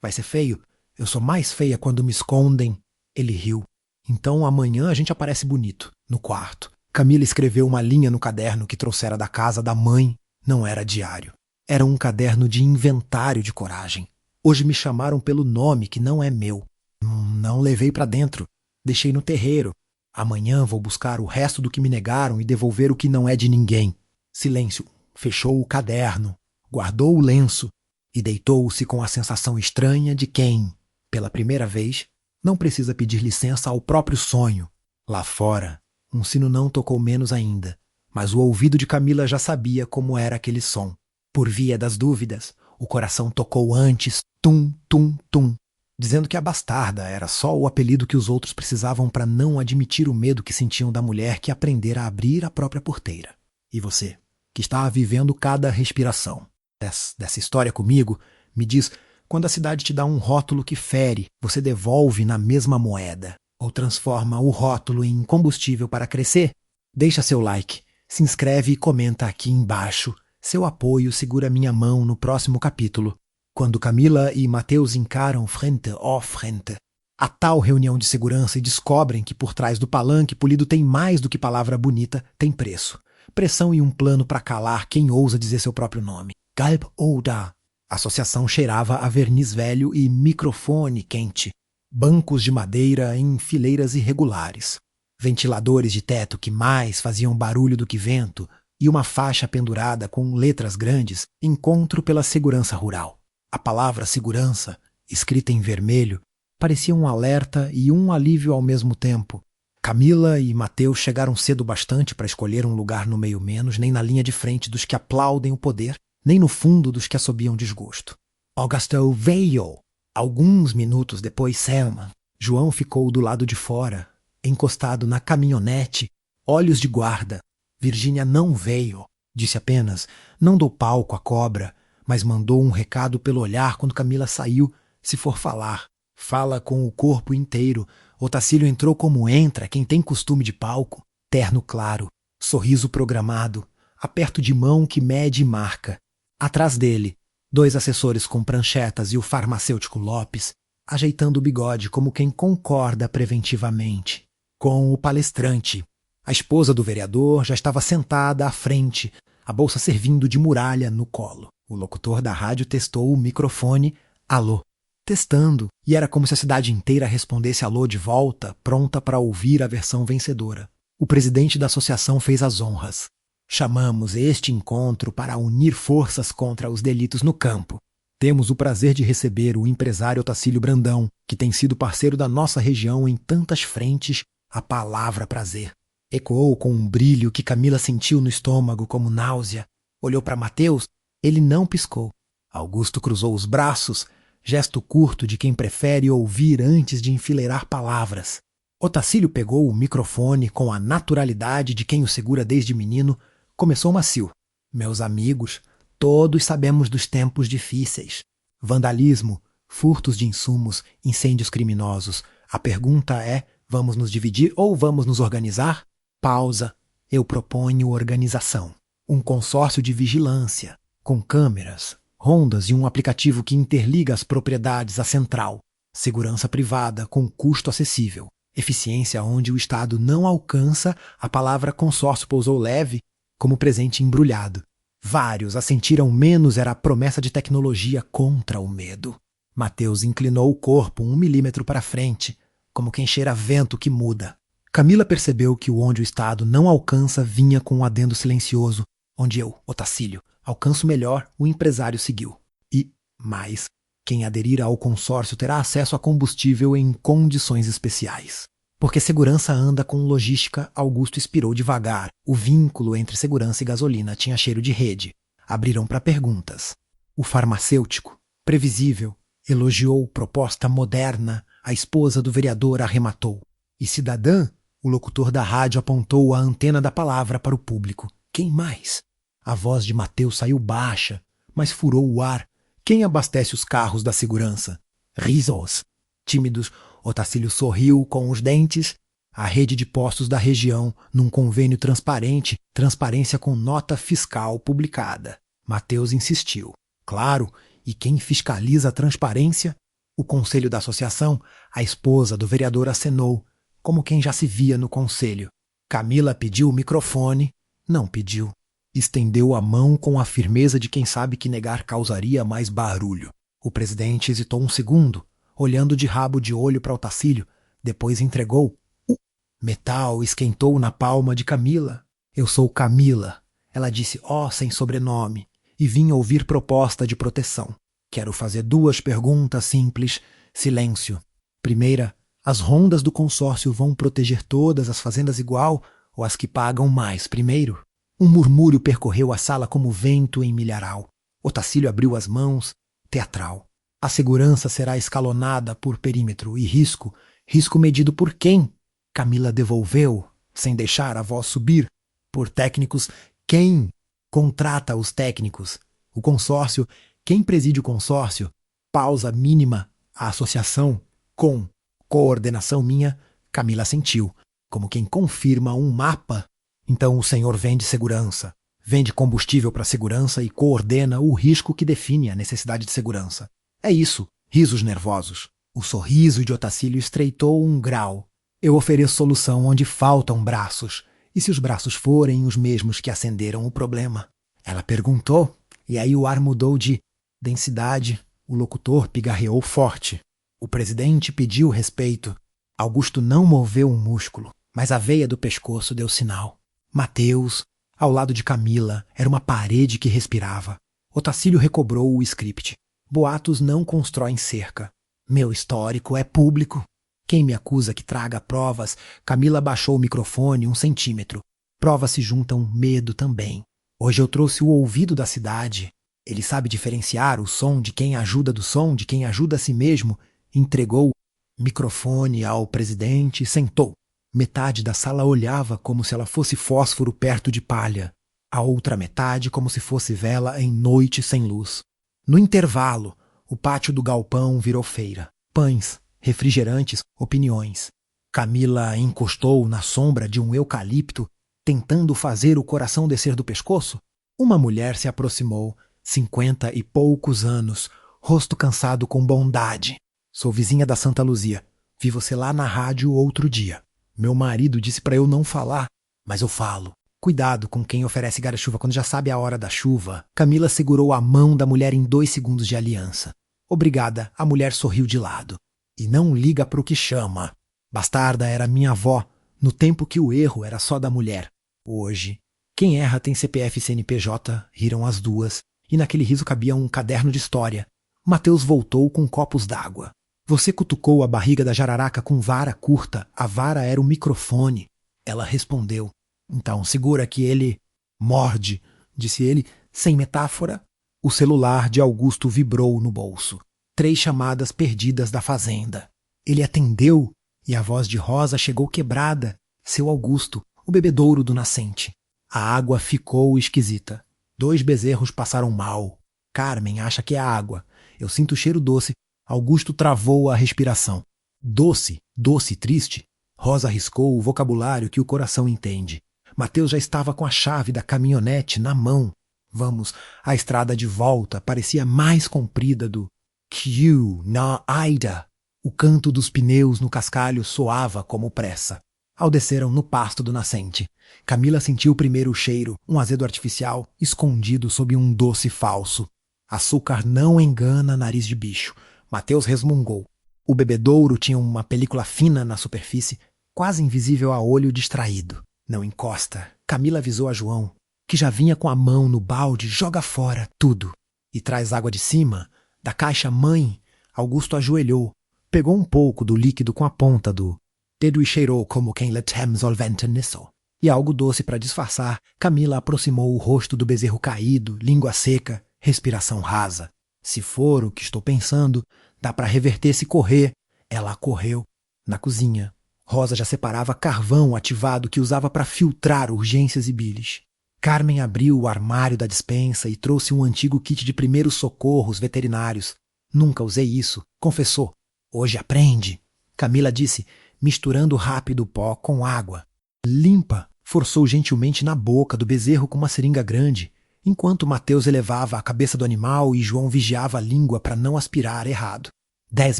Vai ser feio? Eu sou mais feia quando me escondem. Ele riu. Então amanhã a gente aparece bonito, no quarto. Camila escreveu uma linha no caderno que trouxera da casa da mãe. Não era diário. Era um caderno de inventário de coragem. Hoje me chamaram pelo nome que não é meu. Não levei para dentro. Deixei no terreiro. Amanhã vou buscar o resto do que me negaram e devolver o que não é de ninguém. Silêncio. Fechou o caderno, guardou o lenço e deitou-se com a sensação estranha de quem, pela primeira vez, não precisa pedir licença ao próprio sonho. Lá fora, um sino não tocou menos ainda, mas o ouvido de Camila já sabia como era aquele som. Por via das dúvidas, o coração tocou antes, tum, tum, tum, dizendo que a bastarda era só o apelido que os outros precisavam para não admitir o medo que sentiam da mulher que aprendera a abrir a própria porteira. E você, que está vivendo cada respiração dessa história comigo, me diz, quando a cidade te dá um rótulo que fere, você devolve na mesma moeda ou transforma o rótulo em combustível para crescer? Deixa seu like, se inscreve e comenta aqui embaixo. Seu apoio segura minha mão no próximo capítulo, quando Camila e Mateus encaram frente a frente a tal reunião de segurança e descobrem que por trás do palanque polido tem mais do que palavra bonita, tem preço. Pressão e um plano para calar quem ousa dizer seu próprio nome. Galb Ouda. A associação cheirava a verniz velho e microfone quente. Bancos de madeira em fileiras irregulares. Ventiladores de teto que mais faziam barulho do que vento e uma faixa pendurada com letras grandes, encontro pela segurança rural. A palavra segurança, escrita em vermelho, parecia um alerta e um alívio ao mesmo tempo. Camila e Mateus chegaram cedo bastante para escolher um lugar no meio menos, nem na linha de frente dos que aplaudem o poder, nem no fundo dos que assobiam desgosto. Augusto veio. Alguns minutos depois, Selma. João ficou do lado de fora, encostado na caminhonete, olhos de guarda. Virgínia não veio. Disse apenas, não dou palco à cobra, mas mandou um recado pelo olhar quando Camila saiu. Se for falar, fala com o corpo inteiro. Otacílio entrou como entra quem tem costume de palco, terno claro, sorriso programado, aperto de mão que mede e marca. Atrás dele, 2 assessores com pranchetas e o farmacêutico Lopes, ajeitando o bigode como quem concorda preventivamente. Com o palestrante. A esposa do vereador já estava sentada à frente, a bolsa servindo de muralha no colo. O locutor da rádio testou o microfone. Alô. Testando, e era como se a cidade inteira respondesse alô de volta, pronta para ouvir a versão vencedora. O presidente da associação fez as honras. Chamamos este encontro para unir forças contra os delitos no campo. Temos o prazer de receber o empresário Otacílio Brandão, que tem sido parceiro da nossa região em tantas frentes, a palavra prazer. Ecoou com um brilho que Camila sentiu no estômago como náusea. Olhou para Mateus, ele não piscou. Augusto cruzou os braços, gesto curto de quem prefere ouvir antes de enfileirar palavras. Otacílio pegou o microfone com a naturalidade de quem o segura desde menino. Começou macio. Meus amigos, todos sabemos dos tempos difíceis. Vandalismo, furtos de insumos, incêndios criminosos. A pergunta é, vamos nos dividir ou vamos nos organizar? Pausa. Eu proponho organização. Um consórcio de vigilância, com câmeras, rondas e um aplicativo que interliga as propriedades à central. Segurança privada com custo acessível. Eficiência onde o Estado não alcança, a palavra consórcio pousou leve como presente embrulhado. Vários assentiram menos era a promessa de tecnologia contra o medo. Mateus inclinou o corpo 1 milímetro para frente, como quem cheira vento que muda. Camila percebeu que o onde o Estado não alcança vinha com um adendo silencioso, onde eu, Otacílio, alcanço melhor, o empresário seguiu. E, mais, quem aderir ao consórcio terá acesso a combustível em condições especiais. Porque segurança anda com logística, Augusto expirou devagar. O vínculo entre segurança e gasolina tinha cheiro de rede. Abriram para perguntas. O farmacêutico, previsível, elogiou proposta moderna. A esposa do vereador arrematou. E cidadã, o locutor da rádio apontou a antena da palavra para o público. Quem mais? A voz de Mateus saiu baixa, mas furou o ar. Quem abastece os carros da segurança? Risos. Tímidos, Otacílio sorriu com os dentes. A rede de postos da região, num convênio transparente, transparência com nota fiscal publicada. Mateus insistiu. Claro, e quem fiscaliza a transparência? O conselho da associação, a esposa do vereador acenou, como quem já se via no conselho. Camila pediu o microfone. Não pediu. Estendeu a mão com a firmeza de quem sabe que negar causaria mais barulho. O presidente hesitou um segundo, olhando de rabo de olho para Otacílio, depois entregou. O metal esquentou na palma de Camila. Eu sou Camila, ela disse sem sobrenome, e vim ouvir proposta de proteção. Quero fazer 2 perguntas simples. Silêncio. Primeira, as rondas do consórcio vão proteger todas as fazendas igual ou as que pagam mais primeiro? Um murmúrio percorreu a sala como vento em milharal. Otacílio abriu as mãos, teatral. A segurança será escalonada por perímetro e risco. Risco medido por quem? Camila devolveu, sem deixar a voz subir. Por técnicos. Quem contrata os técnicos? O consórcio. Quem preside o consórcio? Pausa mínima. A associação. Com coordenação minha. Camila assentiu, como quem confirma um mapa. Então o senhor vende segurança, vende combustível para segurança e coordena o risco que define a necessidade de segurança. É isso, risos nervosos. O sorriso de Otacílio estreitou um grau. Eu ofereço solução onde faltam braços. E se os braços forem os mesmos que acenderam o problema? Ela perguntou, e aí o ar mudou de densidade. O locutor pigarreou forte. O presidente pediu respeito. Augusto não moveu um músculo, mas a veia do pescoço deu sinal. Mateus, ao lado de Camila, era uma parede que respirava. Otacílio recobrou o script. Boatos não constroem cerca. Meu histórico é público. Quem me acusa que traga provas? Camila baixou o microfone 1 centímetro. Provas se juntam medo também. Hoje eu trouxe o ouvido da cidade. Ele sabe diferenciar o som de quem ajuda do som, de quem ajuda a si mesmo. Entregou microfone ao presidente e sentou. Metade da sala olhava como se ela fosse fósforo perto de palha. A outra metade como se fosse vela em noite sem luz. No intervalo, o pátio do galpão virou feira. Pães, refrigerantes, opiniões. Camila encostou na sombra de um eucalipto, tentando fazer o coração descer do pescoço. Uma mulher se aproximou, 50 e poucos anos, rosto cansado com bondade. Sou vizinha da Santa Luzia. Vi você lá na rádio outro dia. Meu marido disse para eu não falar, mas eu falo. Cuidado com quem oferece guarda-chuva quando já sabe a hora da chuva. Camila segurou a mão da mulher em 2 segundos de aliança. Obrigada, a mulher sorriu de lado. E não liga pro que chama. Bastarda era minha avó, no tempo que o erro era só da mulher. Hoje, quem erra tem CPF e CNPJ, riram as duas, e naquele riso cabia um caderno de história. Mateus voltou com copos d'água. Você cutucou a barriga da jararaca com vara curta. A vara era o microfone. Ela respondeu. Então, segura que ele morde, disse ele, sem metáfora. O celular de Augusto vibrou no bolso. 3 chamadas perdidas da fazenda. Ele atendeu e a voz de Rosa chegou quebrada. Seu Augusto, o bebedouro do nascente. A água ficou esquisita. 2 bezerros passaram mal. Carmen acha que é água. Eu sinto o cheiro doce. Augusto travou a respiração. Doce, doce, triste. Rosa arriscou o vocabulário que o coração entende. Mateus já estava com a chave da caminhonete na mão. Vamos, a estrada de volta parecia mais comprida do Q na Aida. O canto dos pneus no cascalho soava como pressa. Ao desceram no pasto do nascente, Camila sentiu primeiro o cheiro, um azedo artificial, escondido sob um doce falso. Açúcar não engana nariz de bicho. Mateus resmungou. O bebedouro tinha uma película fina na superfície, quase invisível a olho distraído. Não encosta. Camila avisou a João, que já vinha com a mão no balde, joga fora tudo. E traz água de cima, da caixa mãe. Augusto ajoelhou, pegou um pouco do líquido com a ponta do dedo e cheirou como quem lhe tem solvente nisso. E algo doce para disfarçar, Camila aproximou o rosto do bezerro caído, língua seca, respiração rasa. Se for o que estou pensando, dá para reverter se correr. Ela correu. Na cozinha, Rosa já separava carvão ativado que usava para filtrar urgências e bilis. Carmen abriu o armário da despensa e trouxe um antigo kit de primeiros socorros veterinários. Nunca usei isso, confessou. Hoje aprende. Camila disse, misturando rápido o pó com água. Limpa, forçou gentilmente na boca do bezerro com uma seringa grande, enquanto Mateus elevava a cabeça do animal e João vigiava a língua para não aspirar errado. 10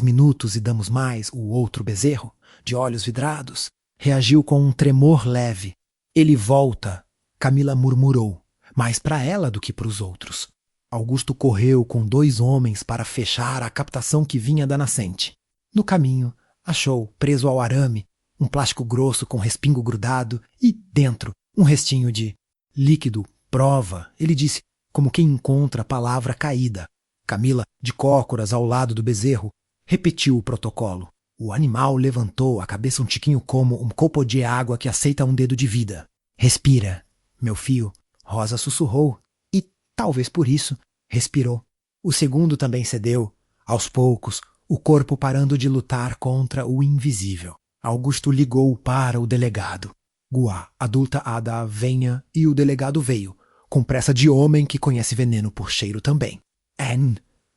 minutos e damos mais, o outro bezerro, de olhos vidrados, reagiu com um tremor leve. Ele volta, Camila murmurou, mais para ela do que para os outros. Augusto correu com 2 homens para fechar a captação que vinha da nascente. No caminho, achou, preso ao arame, um plástico grosso com respingo grudado e, dentro, um restinho de líquido, prova, ele disse, como quem encontra a palavra caída. Camila, de cócoras ao lado do bezerro, repetiu o protocolo. O animal levantou a cabeça um tiquinho como um copo de água que aceita um dedo de vida. Respira, meu fio, Rosa sussurrou, e, talvez por isso, respirou. O segundo também cedeu, aos poucos, o corpo parando de lutar contra o invisível. Augusto ligou para o delegado. Guá, adulta Ada, venha, e o delegado veio, com pressa de homem que conhece veneno por cheiro também.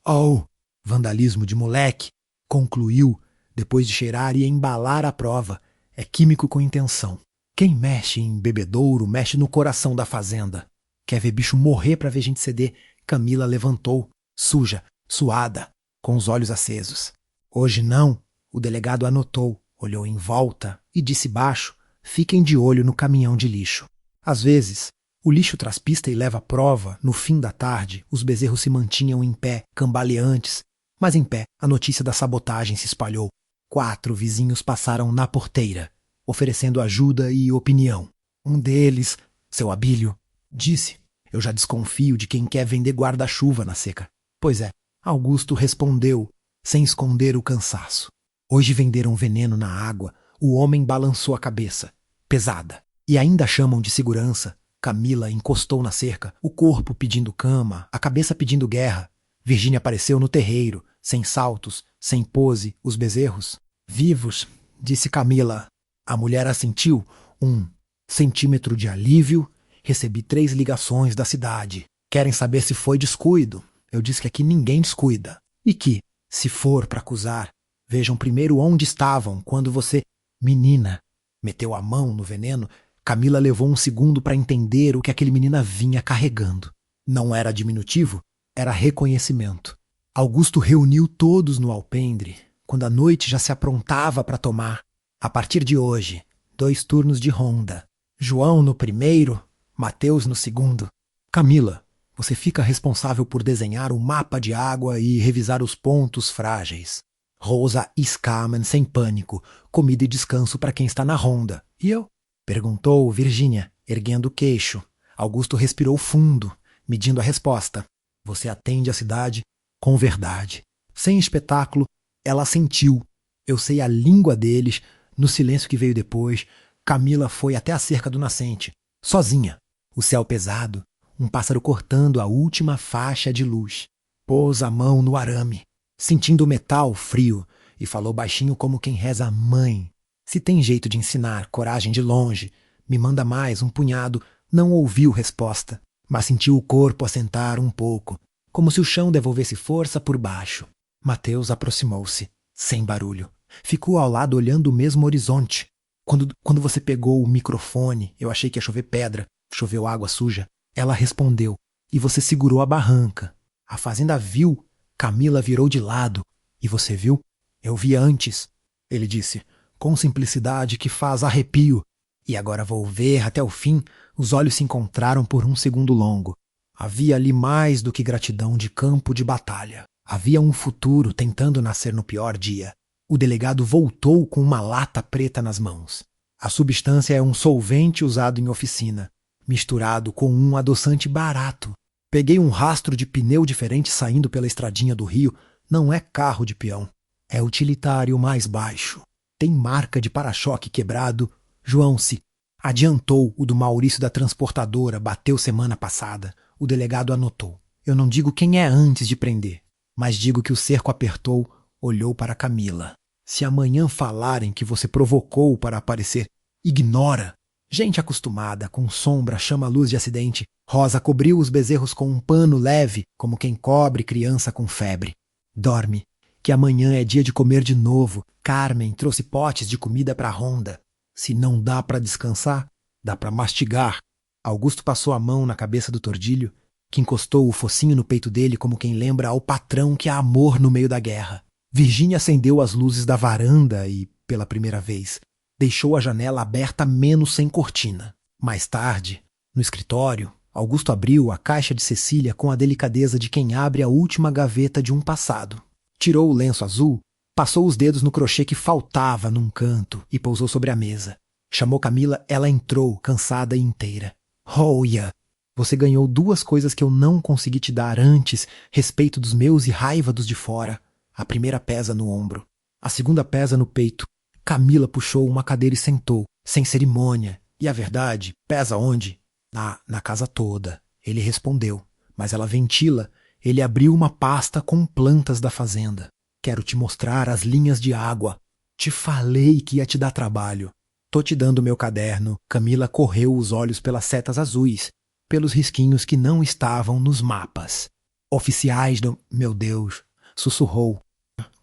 Oh, vandalismo de moleque, concluiu, depois de cheirar e embalar a prova. É químico com intenção. Quem mexe em bebedouro mexe no coração da fazenda. Quer ver bicho morrer pra ver gente ceder? Camila levantou, suja, suada, com os olhos acesos. Hoje não, o delegado anotou, olhou em volta e disse baixo, fiquem de olho no caminhão de lixo. Às vezes, o lixo traz pista e leva prova. No fim da tarde, os bezerros se mantinham em pé, cambaleantes. Mas em pé, a notícia da sabotagem se espalhou. 4 vizinhos passaram na porteira, oferecendo ajuda e opinião. Um deles, seu Abílio, disse, eu já desconfio de quem quer vender guarda-chuva na seca. Pois é, Augusto respondeu, sem esconder o cansaço. Hoje venderam veneno na água. O homem balançou a cabeça, pesada. E ainda chamam de segurança. Camila encostou na cerca, o corpo pedindo cama, a cabeça pedindo guerra. Virgínia apareceu no terreiro, sem saltos, sem pose, os bezerros. Vivos, disse Camila. A mulher assentiu, 1 centímetro de alívio. Recebi 3 ligações da cidade. Querem saber se foi descuido. Eu disse que aqui ninguém descuida. E que, se for para acusar, vejam primeiro onde estavam quando você, menina, meteu a mão no veneno. Camila levou um segundo para entender o que aquele menina vinha carregando. Não era diminutivo, era reconhecimento. Augusto reuniu todos no alpendre, quando a noite já se aprontava para tomar. A partir de hoje, 2 turnos de ronda. João no primeiro, Mateus no segundo. Camila, você fica responsável por desenhar o mapa de água e revisar os pontos frágeis. Rosa Scaman sem pânico, comida e descanso para quem está na ronda. E eu? Perguntou Virgínia, erguendo o queixo. Augusto respirou fundo, medindo a resposta. Você atende a cidade com verdade. Sem espetáculo, ela sentiu. Eu sei a língua deles, no silêncio que veio depois, Camila foi até a cerca do nascente, sozinha. O céu pesado, um pássaro cortando a última faixa de luz. Pôs a mão no arame, sentindo o metal frio, e falou baixinho como quem reza: mãe, se tem jeito de ensinar coragem de longe, me manda mais um punhado. Não ouviu resposta, mas sentiu o corpo assentar um pouco, como se o chão devolvesse força por baixo. Mateus aproximou-se, sem barulho. Ficou ao lado olhando o mesmo horizonte. Quando você pegou o microfone, eu achei que ia chover pedra. Choveu água suja. Ela respondeu, e você segurou a barranca. A fazenda viu. Camila virou de lado. E você viu? Eu vi antes, ele disse, com simplicidade que faz arrepio. E agora vou ver até o fim. Os olhos se encontraram por um segundo longo. Havia ali mais do que gratidão de campo de batalha. Havia um futuro tentando nascer no pior dia. O delegado voltou com uma lata preta nas mãos. A substância é um solvente usado em oficina, misturado com um adoçante barato. Peguei um rastro de pneu diferente saindo pela estradinha do rio. Não é carro de peão. É utilitário mais baixo. Tem marca de para-choque quebrado. João se adiantou. O do Maurício da transportadora bateu semana passada. O delegado anotou. Eu não digo quem é antes de prender, mas digo que o cerco apertou, olhou para Camila. Se amanhã falarem que você provocou para aparecer, ignora. Gente acostumada, com sombra, chama a luz de acidente. Rosa cobriu os bezerros com um pano leve, como quem cobre criança com febre. Dorme, que amanhã é dia de comer de novo. Carmen trouxe potes de comida para a ronda. Se não dá para descansar, dá para mastigar. Augusto passou a mão na cabeça do tordilho, que encostou o focinho no peito dele como quem lembra ao patrão que há amor no meio da guerra. Virgínia acendeu as luzes da varanda e, pela primeira vez, deixou a janela aberta menos sem cortina. Mais tarde, no escritório, Augusto abriu a caixa de Cecília com a delicadeza de quem abre a última gaveta de um passado. Tirou o lenço azul, passou os dedos no crochê que faltava num canto e pousou sobre a mesa. Chamou Camila, ela entrou, cansada e inteira. Olha, você ganhou 2 coisas que eu não consegui te dar antes, respeito dos meus e raiva dos de fora. A primeira pesa no ombro, a segunda pesa no peito. Camila puxou uma cadeira e sentou, sem cerimônia. E a verdade, pesa onde? Na casa toda. Ele respondeu, mas ela ventila. Ele abriu uma pasta com plantas da fazenda. Quero te mostrar as linhas de água. Te falei que ia te dar trabalho. Tô te dando meu caderno. Camila correu os olhos pelas setas azuis, pelos risquinhos que não estavam nos mapas. Oficiais do... Meu Deus, sussurrou.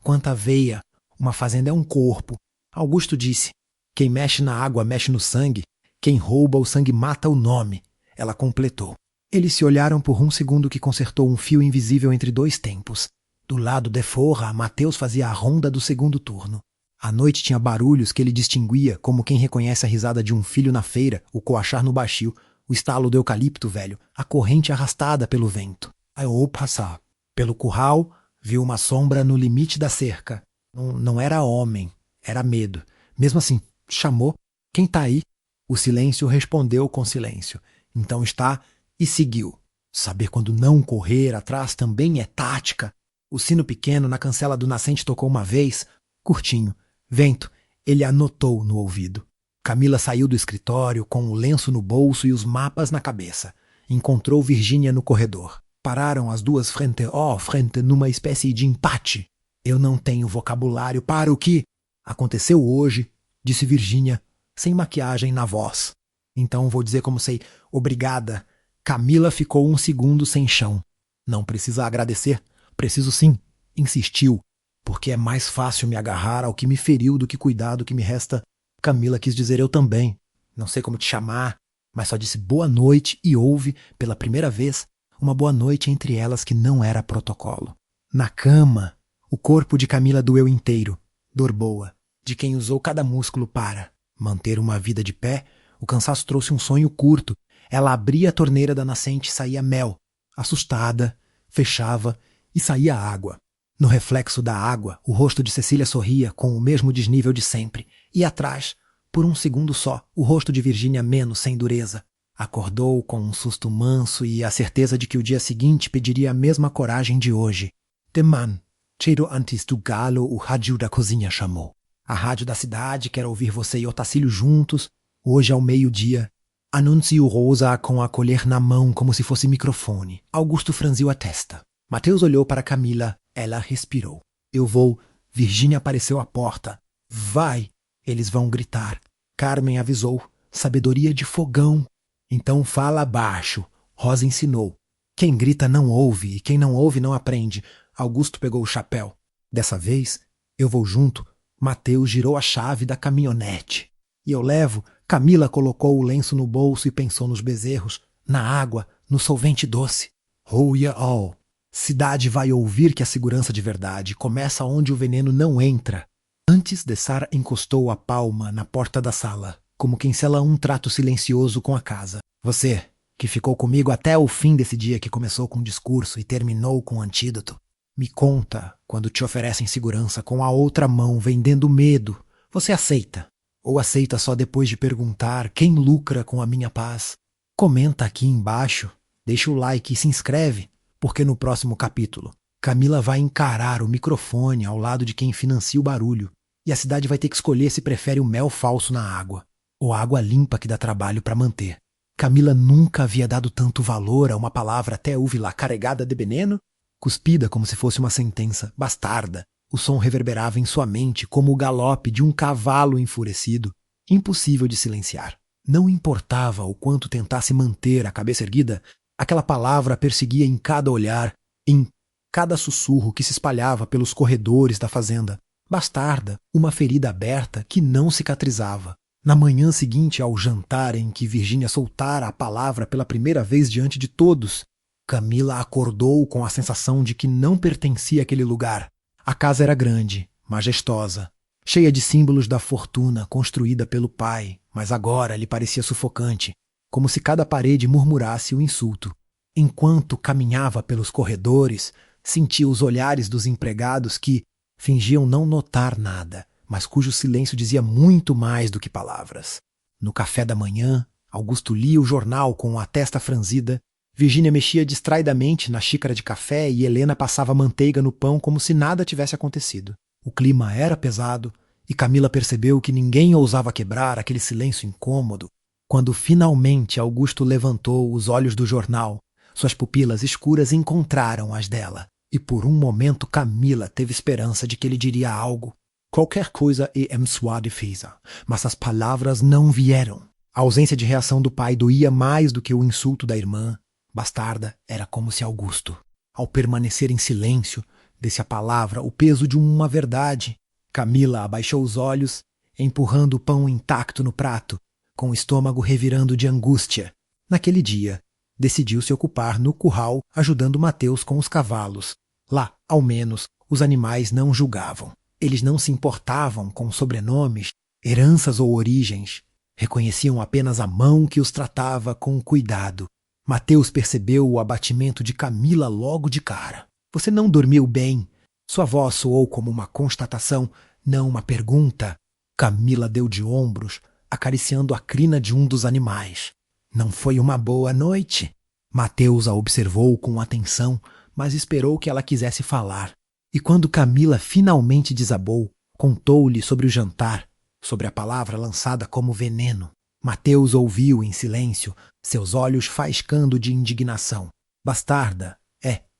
Quanta veia. Uma fazenda é um corpo. Augusto disse. Quem mexe na água mexe no sangue. Quem rouba o sangue mata o nome. Ela completou. Eles se olharam por um segundo que consertou um fio invisível entre 2 tempos. Do lado de fora, Mateus fazia a ronda do segundo turno. À noite tinha barulhos que ele distinguia, como quem reconhece a risada de um filho na feira, o coachar no baixio, o estalo do eucalipto velho, a corrente arrastada pelo vento. Aí eu passar. Pelo curral, viu uma sombra no limite da cerca. Não era homem, era medo. Mesmo assim, chamou. Quem tá aí? O silêncio respondeu com silêncio. Então está, e seguiu. Saber quando não correr atrás também é tática. O sino pequeno na cancela do nascente tocou uma vez, curtinho. Vento, ele anotou no ouvido. Camila saiu do escritório com o lenço no bolso e os mapas na cabeça. Encontrou Virgínia no corredor. Pararam as duas frente a frente numa espécie de empate. Eu não tenho vocabulário para o que aconteceu hoje, disse Virgínia, sem maquiagem na voz. Então vou dizer como sei. Obrigada. Camila ficou um segundo sem chão. Não precisa agradecer. Preciso sim. Insistiu. Porque é mais fácil me agarrar ao que me feriu do que cuidar do que me resta. Camila quis dizer eu também. Não sei como te chamar, mas só disse boa noite e houve, pela primeira vez, uma boa noite entre elas que não era protocolo. Na cama, o corpo de Camila doeu inteiro. Dor boa, de quem usou cada músculo para manter uma vida de pé. O cansaço trouxe um sonho curto. Ela abria a torneira da nascente e saía mel. Assustada, fechava e saía água. No reflexo da água, o rosto de Cecília sorria com o mesmo desnível de sempre. E atrás, por um segundo só, o rosto de Virgínia menos sem dureza. Acordou com um susto manso e a certeza de que o dia seguinte pediria a mesma coragem de hoje. Teman, cheiro antes do galo, o rádio da cozinha chamou. A rádio da cidade quer ouvir você e Otacílio juntos. Hoje ao meio-dia, anunciou Rosa com a colher na mão como se fosse microfone. Augusto franziu a testa. Mateus olhou para Camila. Ela respirou. Eu vou. Virgínia apareceu à porta. Vai! Eles vão gritar. Carmen avisou. Sabedoria de fogão. Então fala baixo. Rosa ensinou. Quem grita não ouve, e quem não ouve não aprende. Augusto pegou o chapéu. Dessa vez, eu vou junto. Mateus girou a chave da caminhonete. E eu levo. Camila colocou o lenço no bolso e pensou nos bezerros, na água, no solvente doce. Oh, yeah, all. Cidade vai ouvir que a segurança de verdade começa onde o veneno não entra. Antes de Sara encostou a palma na porta da sala, como quem sela um trato silencioso com a casa. Você, que ficou comigo até o fim desse dia que começou com um discurso e terminou com um antídoto, me conta quando te oferecem segurança com a outra mão vendendo medo. Você aceita? Ou aceita só depois de perguntar quem lucra com a minha paz? Comenta aqui embaixo, deixa o like e se inscreve, porque no próximo capítulo, Camila vai encarar o microfone ao lado de quem financia o barulho, e a cidade vai ter que escolher se prefere o mel falso na água, ou a água limpa que dá trabalho para manter. Camila nunca havia dado tanto valor a uma palavra até ouvi-la carregada de veneno, cuspida como se fosse uma sentença, bastarda. O som reverberava em sua mente como o galope de um cavalo enfurecido, impossível de silenciar. Não importava o quanto tentasse manter a cabeça erguida, aquela palavra a perseguia em cada olhar, em cada sussurro que se espalhava pelos corredores da fazenda. Bastarda, uma ferida aberta que não cicatrizava. Na manhã seguinte ao jantar em que Virgínia soltara a palavra pela primeira vez diante de todos, Camila acordou com a sensação de que não pertencia àquele lugar. A casa era grande, majestosa, cheia de símbolos da fortuna construída pelo pai, mas agora lhe parecia sufocante, como se cada parede murmurasse o insulto. Enquanto caminhava pelos corredores, sentia os olhares dos empregados que fingiam não notar nada, mas cujo silêncio dizia muito mais do que palavras. No café da manhã, Augusto lia o jornal com a testa franzida. Virgínia mexia distraidamente na xícara de café e Helena passava manteiga no pão como se nada tivesse acontecido. O clima era pesado e Camila percebeu que ninguém ousava quebrar aquele silêncio incômodo. Quando finalmente Augusto levantou os olhos do jornal, suas pupilas escuras encontraram as dela. E por um momento Camila teve esperança de que ele diria algo. Qualquer coisa em sua defesa, mas as palavras não vieram. A ausência de reação do pai doía mais do que o insulto da irmã. Bastarda era como se Augusto, ao permanecer em silêncio, desse a palavra o peso de uma verdade. Camila abaixou os olhos, empurrando o pão intacto no prato, com o estômago revirando de angústia. Naquele dia, decidiu se ocupar no curral, ajudando Mateus com os cavalos. Lá, ao menos, os animais não julgavam. Eles não se importavam com sobrenomes, heranças ou origens. Reconheciam apenas a mão que os tratava com cuidado. Mateus percebeu o abatimento de Camila logo de cara. Você não dormiu bem. Sua voz soou como uma constatação, não uma pergunta. Camila deu de ombros, acariciando a crina de um dos animais. Não foi uma boa noite? Mateus a observou com atenção, mas esperou que ela quisesse falar. E quando Camila finalmente desabou, contou-lhe sobre o jantar, sobre a palavra lançada como veneno. Mateus ouviu em silêncio, seus olhos faiscando de indignação. Bastarda,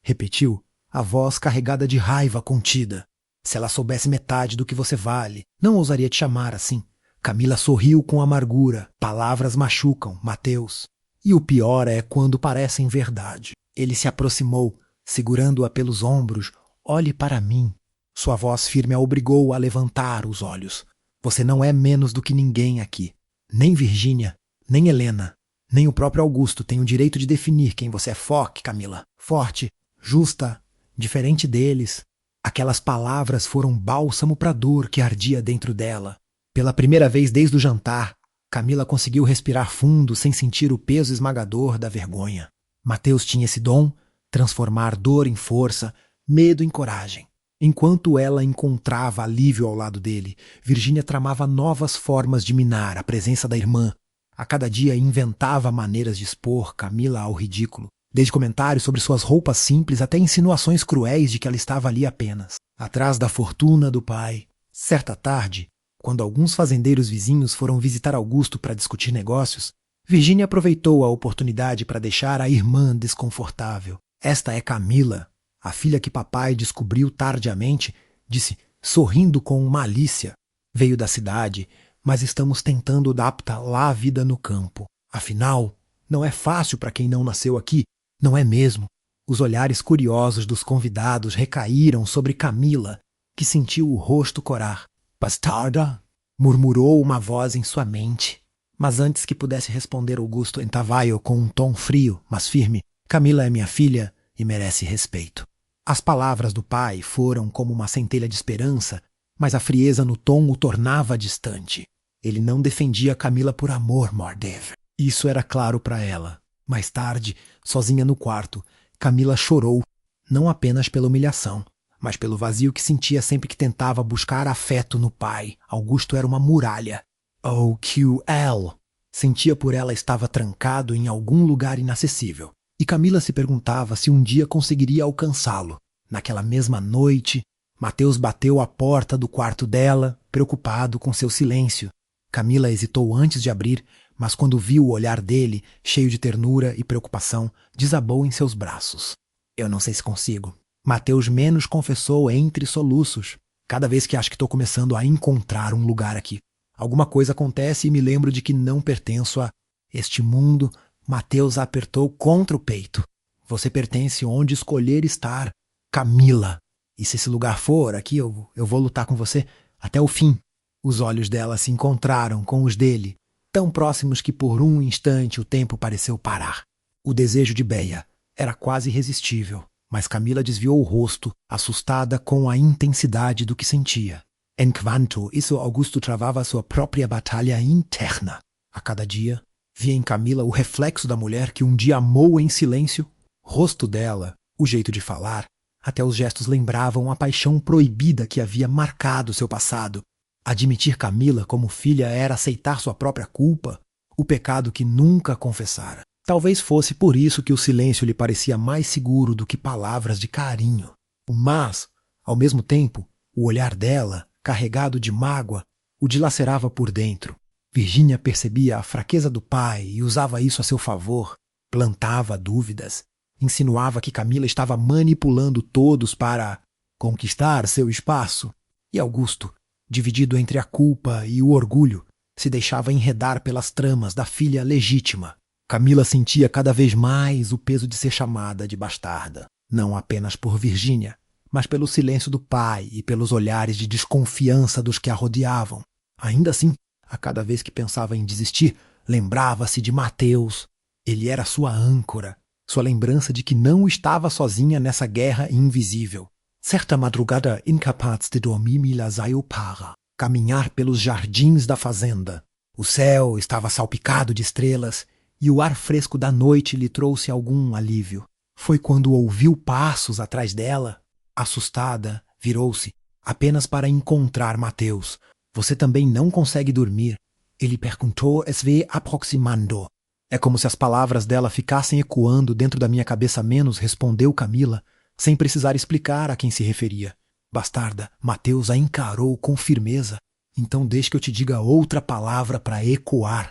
repetiu, a voz carregada de raiva contida. Se ela soubesse metade do que você vale, não ousaria te chamar assim. Camila sorriu com amargura. Palavras machucam, Mateus. E o pior é quando parecem verdade. Ele se aproximou, segurando-a pelos ombros. Olhe para mim. Sua voz firme a obrigou a levantar os olhos. Você não é menos do que ninguém aqui. Nem Virgínia, nem Helena, nem o próprio Augusto tem o direito de definir quem você é. Foque, Camila. Forte, justa, diferente deles. Aquelas palavras foram bálsamo para a dor que ardia dentro dela. Pela primeira vez desde o jantar, Camila conseguiu respirar fundo sem sentir o peso esmagador da vergonha. Mateus tinha esse dom, transformar dor em força, medo em coragem. Enquanto ela encontrava alívio ao lado dele, Virgínia tramava novas formas de minar a presença da irmã. A cada dia inventava maneiras de expor Camila ao ridículo, desde comentários sobre suas roupas simples até insinuações cruéis de que ela estava ali apenas, atrás da fortuna do pai. Certa tarde, Quando alguns fazendeiros vizinhos foram visitar Augusto para discutir negócios, Virginia aproveitou a oportunidade para deixar a irmã desconfortável. Esta é Camila, a filha que papai descobriu tardiamente, disse, sorrindo com malícia. Veio da cidade, mas estamos tentando adaptar lá a vida no campo. Afinal, não é fácil para quem não nasceu aqui, não é mesmo? Os olhares curiosos dos convidados recaíram sobre Camila, que sentiu o rosto corar. Bastarda! Murmurou uma voz em sua mente. Mas antes que pudesse responder Augusto Entavaio com um tom frio, mas firme, Camila é minha filha e merece respeito. As palavras do pai foram como uma centelha de esperança, mas a frieza no tom o tornava distante. Ele não defendia Camila por amor, Mordev. Isso era claro para ela. Mais tarde, sozinha no quarto, Camila chorou, não apenas pela humilhação, mas pelo vazio que sentia sempre que tentava buscar afeto no pai. Augusto era uma muralha. Oh, QL! Sentia por ela estava trancado em algum lugar inacessível. E Camila se perguntava se um dia conseguiria alcançá-lo. Naquela mesma noite, Mateus bateu à porta do quarto dela, preocupado com seu silêncio. Camila hesitou antes de abrir, mas quando viu o olhar dele, cheio de ternura e preocupação, desabou em seus braços. Eu não sei se consigo. Mateus menos confessou entre soluços. Cada vez que acho que estou começando a encontrar um lugar aqui. Alguma coisa acontece e me lembro de que não pertenço a este mundo. Mateus a apertou contra o peito. Você pertence onde escolher estar, Camila. E se esse lugar for aqui, eu vou lutar com você até o fim. Os olhos dela se encontraram com os dele, tão próximos que por um instante o tempo pareceu parar. O desejo de Beia era quase irresistível, mas Camila desviou o rosto, assustada com a intensidade do que sentia. Enquanto isso, Augusto travava sua própria batalha interna. A cada dia, via em Camila o reflexo da mulher que um dia amou em silêncio. O rosto dela, o jeito de falar, até os gestos lembravam a paixão proibida que havia marcado seu passado. Admitir Camila como filha era aceitar sua própria culpa, o pecado que nunca confessara. Talvez fosse por isso que o silêncio lhe parecia mais seguro do que palavras de carinho. Mas, ao mesmo tempo, o olhar dela, carregado de mágoa, o dilacerava por dentro. Virginia percebia a fraqueza do pai e usava isso a seu favor. Plantava dúvidas. Insinuava que Camila estava manipulando todos para conquistar seu espaço. E Augusto, dividido entre a culpa e o orgulho, se deixava enredar pelas tramas da filha legítima. Camila sentia cada vez mais o peso de ser chamada de bastarda, não apenas por Virginia, mas pelo silêncio do pai e pelos olhares de desconfiança dos que a rodeavam. Ainda assim, a cada vez que pensava em desistir, lembrava-se de Mateus. Ele era sua âncora, sua lembrança de que não estava sozinha nessa guerra invisível. Certa madrugada, incapaz de dormir, Mila saiu para caminhar pelos jardins da fazenda. O céu estava salpicado de estrelas e o ar fresco da noite lhe trouxe algum alívio. Foi quando ouviu passos atrás dela. Assustada, virou-se, apenas para encontrar Mateus. Você também não consegue dormir? Ele perguntou, se aproximando. É como se as palavras dela ficassem ecoando dentro da minha cabeça menos, respondeu Camila, sem precisar explicar a quem se referia. Bastarda, Mateus a encarou com firmeza. Então deixe que eu te diga outra palavra para ecoar.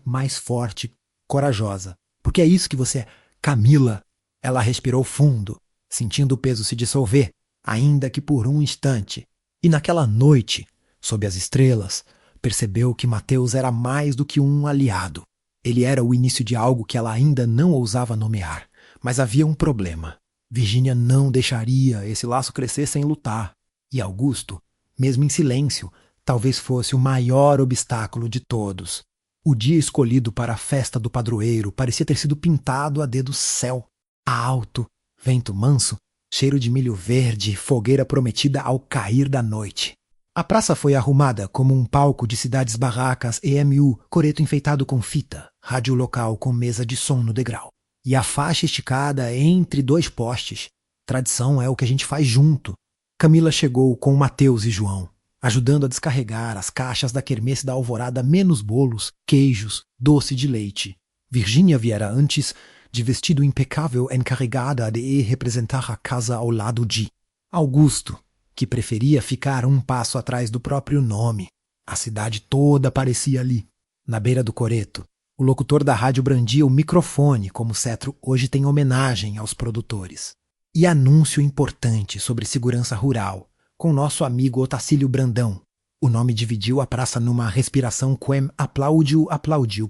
Mais forte, corajosa. Porque é isso que você é, Camila. Ela respirou fundo, sentindo o peso se dissolver, ainda que por um instante. E naquela noite, sob as estrelas, percebeu que Mateus era mais do que um aliado. Ele era o início de algo que ela ainda não ousava nomear. Mas havia um problema. Virginia não deixaria esse laço crescer sem lutar. E Augusto, mesmo em silêncio, talvez fosse o maior obstáculo de todos. O dia escolhido para a festa do padroeiro parecia ter sido pintado a dedo céu. Alto, vento manso, cheiro de milho verde, fogueira prometida ao cair da noite. A praça foi arrumada como um palco de cidades barracas EMU, coreto enfeitado com fita, rádio local com mesa de som no degrau. E a faixa esticada entre dois postes. Tradição é o que a gente faz junto. Camila chegou com Mateus e João, ajudando a descarregar as caixas da quermesse da alvorada menos bolos, queijos, doce de leite. Virginia viera antes, de vestido impecável, encarregada de representar a casa ao lado de Augusto, que preferia ficar um passo atrás do próprio nome. A cidade toda parecia ali. Na beira do coreto, o locutor da rádio brandia o microfone, como o cetro hoje tem homenagem aos produtores. E anúncio importante sobre segurança rural, com nosso amigo Otacílio Brandão. O nome dividiu a praça numa respiração quem aplaudiu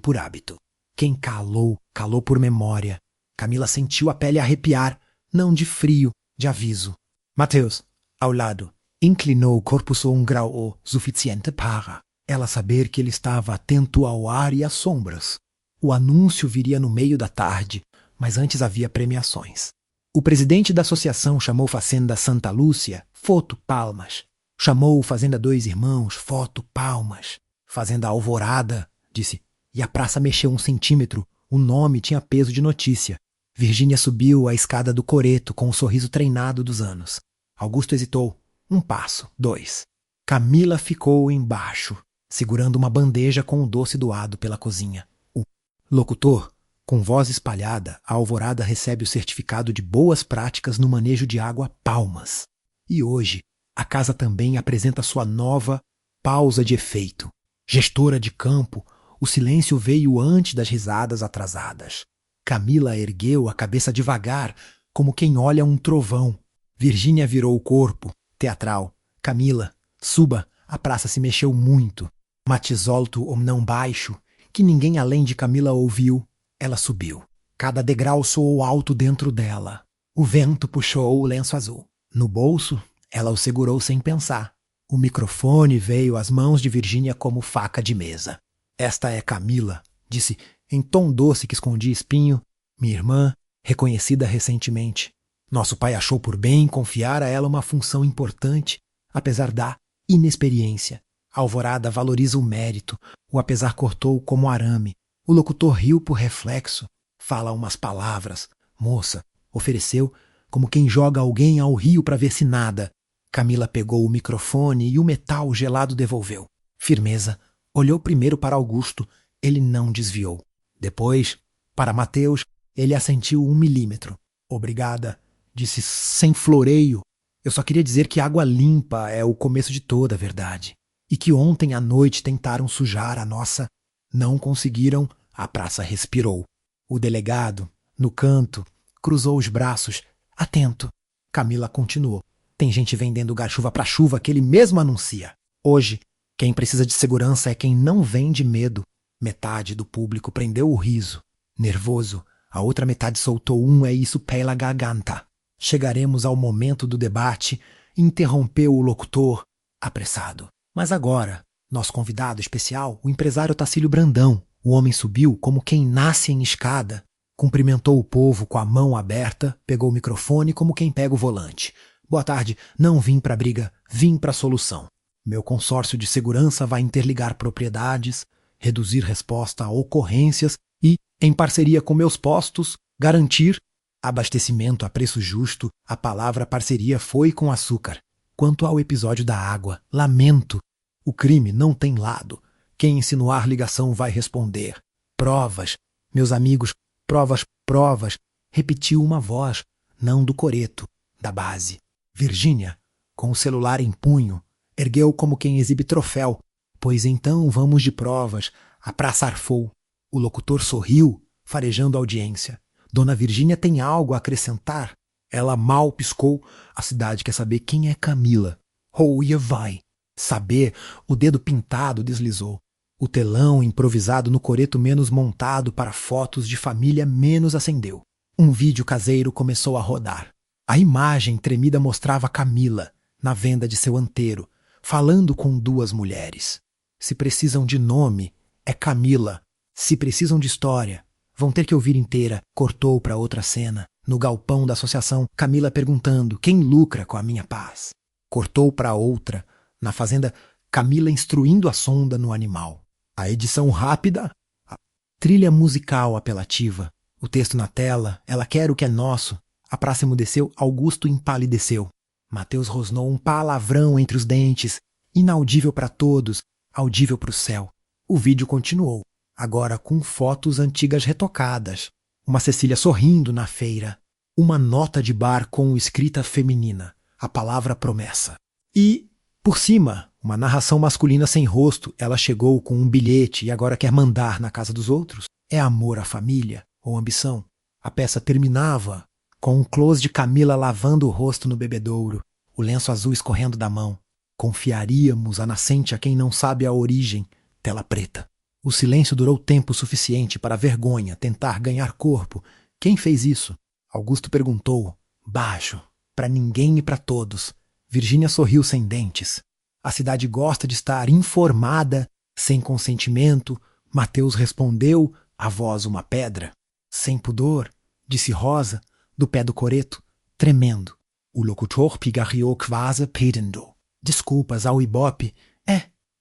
por hábito. Quem calou, calou por memória. Camila sentiu a pele arrepiar, não de frio, de aviso. Mateus, ao lado, inclinou o corpo só um grau o suficiente para ela saber que ele estava atento ao ar e às sombras. O anúncio viria no meio da tarde, mas antes havia premiações. O presidente da associação chamou Fazenda Santa Lúcia, foto palmas. Chamou Fazenda Dois Irmãos, foto palmas. Fazenda Alvorada, disse, e a praça mexeu 1 centímetro. O nome tinha peso de notícia. Virgínia subiu a escada do coreto com o sorriso treinado dos anos. Augusto hesitou. 1 passo, 2. Camila ficou embaixo, segurando uma bandeja com o doce doado pela cozinha. O locutor, com voz espalhada, a Alvorada recebe o certificado de boas práticas no manejo de água palmas. E hoje, a casa também apresenta sua nova pausa de efeito. Gestora de campo, o silêncio veio antes das risadas atrasadas. Camila ergueu a cabeça devagar, como quem olha um trovão. Virgínia virou o corpo, teatral. Camila, suba, a praça se mexeu muito. Matizolto ou não baixo, que ninguém além de Camila ouviu, ela subiu. Cada degrau soou alto dentro dela. O vento puxou o lenço azul. No bolso, ela o segurou sem pensar. O microfone veio às mãos de Virgínia como faca de mesa. Esta é Camila, disse em tom doce que escondia espinho, minha irmã, reconhecida recentemente. Nosso pai achou por bem confiar a ela uma função importante, apesar da inexperiência. A Alvorada valoriza o mérito, o apesar cortou como arame. O locutor riu por reflexo, fala umas palavras. Moça, ofereceu, como quem joga alguém ao rio para ver se nada. Camila pegou o microfone e o metal gelado devolveu. Firmeza, olhou primeiro para Augusto, ele não desviou. Depois, para Mateus, ele assentiu 1 milímetro. Obrigada, disse sem floreio. Eu só queria dizer que água limpa é o começo de toda a verdade. E que ontem à noite tentaram sujar a nossa. Não conseguiram, a praça respirou. O delegado, no canto, cruzou os braços. Atento. Camila continuou. Tem gente vendendo gás-chuva para chuva que ele mesmo anuncia. Hoje, quem precisa de segurança é quem não vende medo. Metade do público prendeu o riso. Nervoso, a outra metade soltou é isso pela garganta. Chegaremos ao momento do debate, interrompeu o locutor, apressado. Mas agora, nosso convidado especial, o empresário Otacílio Brandão. O homem subiu como quem nasce em escada. Cumprimentou o povo com a mão aberta, pegou o microfone como quem pega o volante. Boa tarde, não vim para briga, vim para solução. Meu consórcio de segurança vai interligar propriedades, reduzir resposta a ocorrências e, em parceria com meus postos, garantir abastecimento a preço justo. A palavra parceria foi com açúcar. Quanto ao episódio da água, lamento. O crime não tem lado. Quem insinuar ligação vai responder. Provas, meus amigos, provas, repetiu uma voz, não do coreto, da base. Virgínia, com o celular em punho, ergueu como quem exibe troféu. Pois então vamos de provas. A praça arfou. O locutor sorriu, farejando a audiência. Dona Virgínia tem algo a acrescentar? Ela mal piscou. A cidade quer saber quem é Camila. Rouia vai. Saber, o dedo pintado deslizou. O telão improvisado no coreto menos montado para fotos de família menos acendeu. Um vídeo caseiro começou a rodar. A imagem tremida mostrava Camila, na venda de seu anteiro, falando com 2 mulheres. Se precisam de nome, é Camila. Se precisam de história, vão ter que ouvir inteira. Cortou para outra cena. No galpão da associação, Camila perguntando quem lucra com a minha paz. Cortou para outra. Na fazenda, Camila instruindo a sonda no animal. A edição rápida, a trilha musical apelativa. O texto na tela, ela quer o que é nosso. A praça emudeceu, Augusto empalideceu. Mateus rosnou um palavrão entre os dentes, inaudível para todos, audível para o céu. O vídeo continuou, agora com fotos antigas retocadas. Uma Cecília sorrindo na feira. Uma nota de bar com escrita feminina, a palavra promessa. E, por cima, Uma narração masculina sem rosto. Ela chegou com um bilhete e agora quer mandar na casa dos outros? É amor à família ou ambição? A peça terminava com um close de Camila lavando o rosto no bebedouro, o lenço azul escorrendo da mão. Confiaríamos a nascente a quem não sabe a origem. Tela preta. O silêncio durou tempo suficiente para a vergonha tentar ganhar corpo. Quem fez isso? Augusto perguntou, baixo, para ninguém e para todos. Virgínia sorriu sem dentes. A cidade gosta de estar informada, sem consentimento. Mateus respondeu, a voz uma pedra. Sem pudor, disse Rosa, do pé do coreto, tremendo. O locutor pigarreou quase pedendo. Desculpas ao Ibope.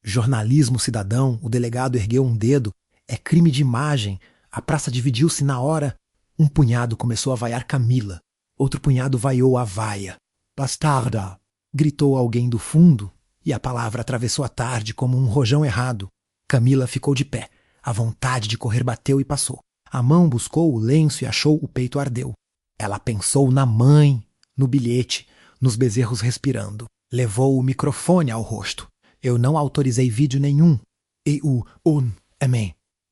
Jornalismo cidadão, o delegado ergueu um dedo. É crime de imagem. A praça dividiu-se na hora. Um punhado começou a vaiar Camila. Outro punhado vaiou a vaia. Bastarda! Gritou alguém do fundo, e a palavra atravessou a tarde como um rojão errado. Camila ficou de pé. A vontade de correr bateu e passou. A mão buscou o lenço e achou o peito ardeu. Ela pensou na mãe, no bilhete, nos bezerros respirando. Levou o microfone ao rosto. Eu não autorizei vídeo nenhum.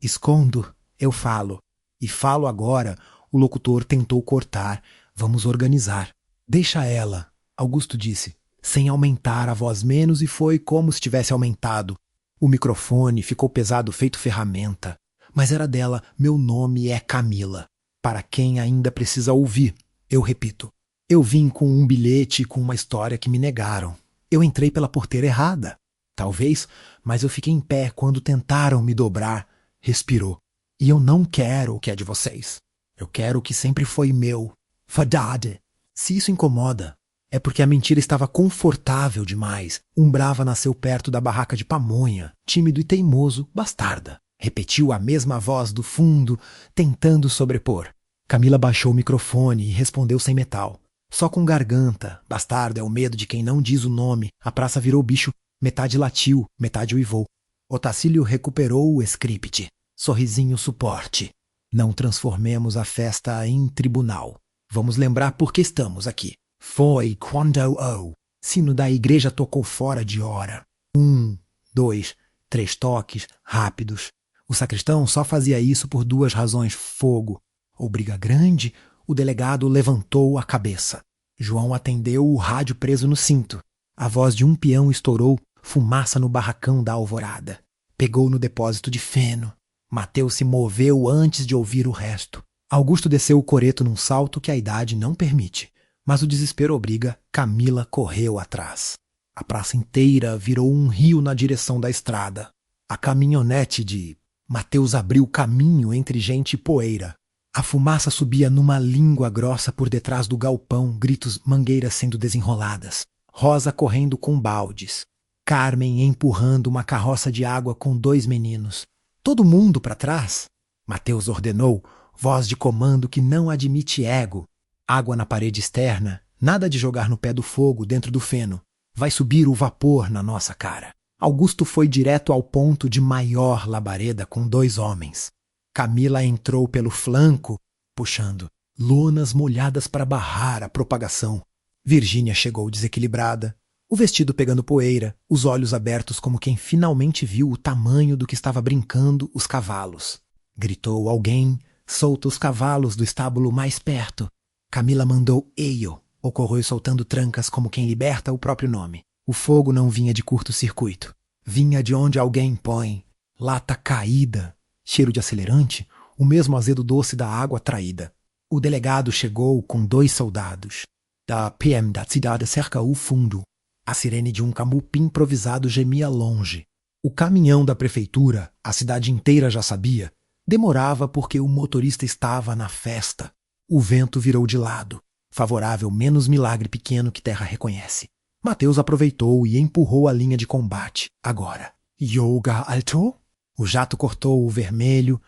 Escondo, eu falo. E falo agora. O locutor tentou cortar. Vamos organizar. Deixa ela, Augusto disse, sem aumentar a voz menos, e foi como se tivesse aumentado. O microfone ficou pesado feito ferramenta. Mas era dela. Meu nome é Camila. Para quem ainda precisa ouvir, eu repito. Eu vim com um bilhete e com uma história que me negaram. Eu entrei pela porteira errada. Talvez, mas eu fiquei em pé quando tentaram me dobrar. Respirou. E eu não quero o que é de vocês. Eu quero o que sempre foi meu. Verdade. Se isso incomoda, é porque a mentira estava confortável demais. Brava nasceu perto da barraca de pamonha, tímido e teimoso, bastarda. Repetiu a mesma voz do fundo, tentando sobrepor. Camila baixou o microfone e respondeu sem metal. Só com garganta. Bastardo é o medo de quem não diz o nome. A praça virou bicho. Metade latiu, metade uivou. Otacílio recuperou o script. Sorrisinho suporte. Não transformemos a festa em tribunal. Vamos lembrar por que estamos aqui. Foi quando o sino da igreja tocou fora de hora. 1, 2, 3 toques, rápidos. O sacristão só fazia isso por 2 razões. Fogo ou briga grande. O delegado levantou a cabeça. João atendeu o rádio preso no cinto. A voz de um peão estourou, fumaça no barracão da alvorada. Pegou no depósito de feno. Mateus se moveu antes de ouvir o resto. Augusto desceu o coreto num salto que a idade não permite. Mas o desespero obriga. Camila correu atrás. A praça inteira virou um rio na direção da estrada. A caminhonete de Mateus abriu caminho entre gente e poeira. A fumaça subia numa língua grossa por detrás do galpão, gritos, mangueiras sendo desenroladas. Rosa correndo com baldes. Carmen empurrando uma carroça de água com 2 meninos. Todo mundo para trás? Mateus ordenou, voz de comando que não admite ego. Água na parede externa, nada de jogar no pé do fogo dentro do feno. Vai subir o vapor na nossa cara. Augusto foi direto ao ponto de maior labareda com 2 homens. Camila entrou pelo flanco, puxando. Lonas molhadas para barrar a propagação. Virgínia chegou desequilibrada, o vestido pegando poeira, os olhos abertos como quem finalmente viu o tamanho do que estava brincando os cavalos. Gritou alguém, solta os cavalos do estábulo mais perto. Camila mandou eio, ocorreu soltando trancas como quem liberta o próprio nome. O fogo não vinha de curto-circuito. Vinha de onde alguém põe. Lata caída, cheiro de acelerante, o mesmo azedo doce da água traída. O delegado chegou com 2 soldados. Da PM da cidade cerca o fundo. A sirene de um camupi improvisado gemia longe. O caminhão da prefeitura, a cidade inteira já sabia, demorava porque o motorista estava na festa. O vento virou de lado, favorável menos milagre pequeno que terra reconhece. Mateus aproveitou e empurrou a linha de combate. Agora. Yoga alto? O jato cortou o vermelho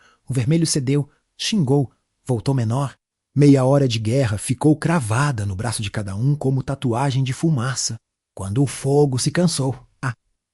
cedeu, xingou, voltou menor. Meia hora de guerra ficou cravada no braço de cada um como tatuagem de fumaça. Quando o fogo se cansou,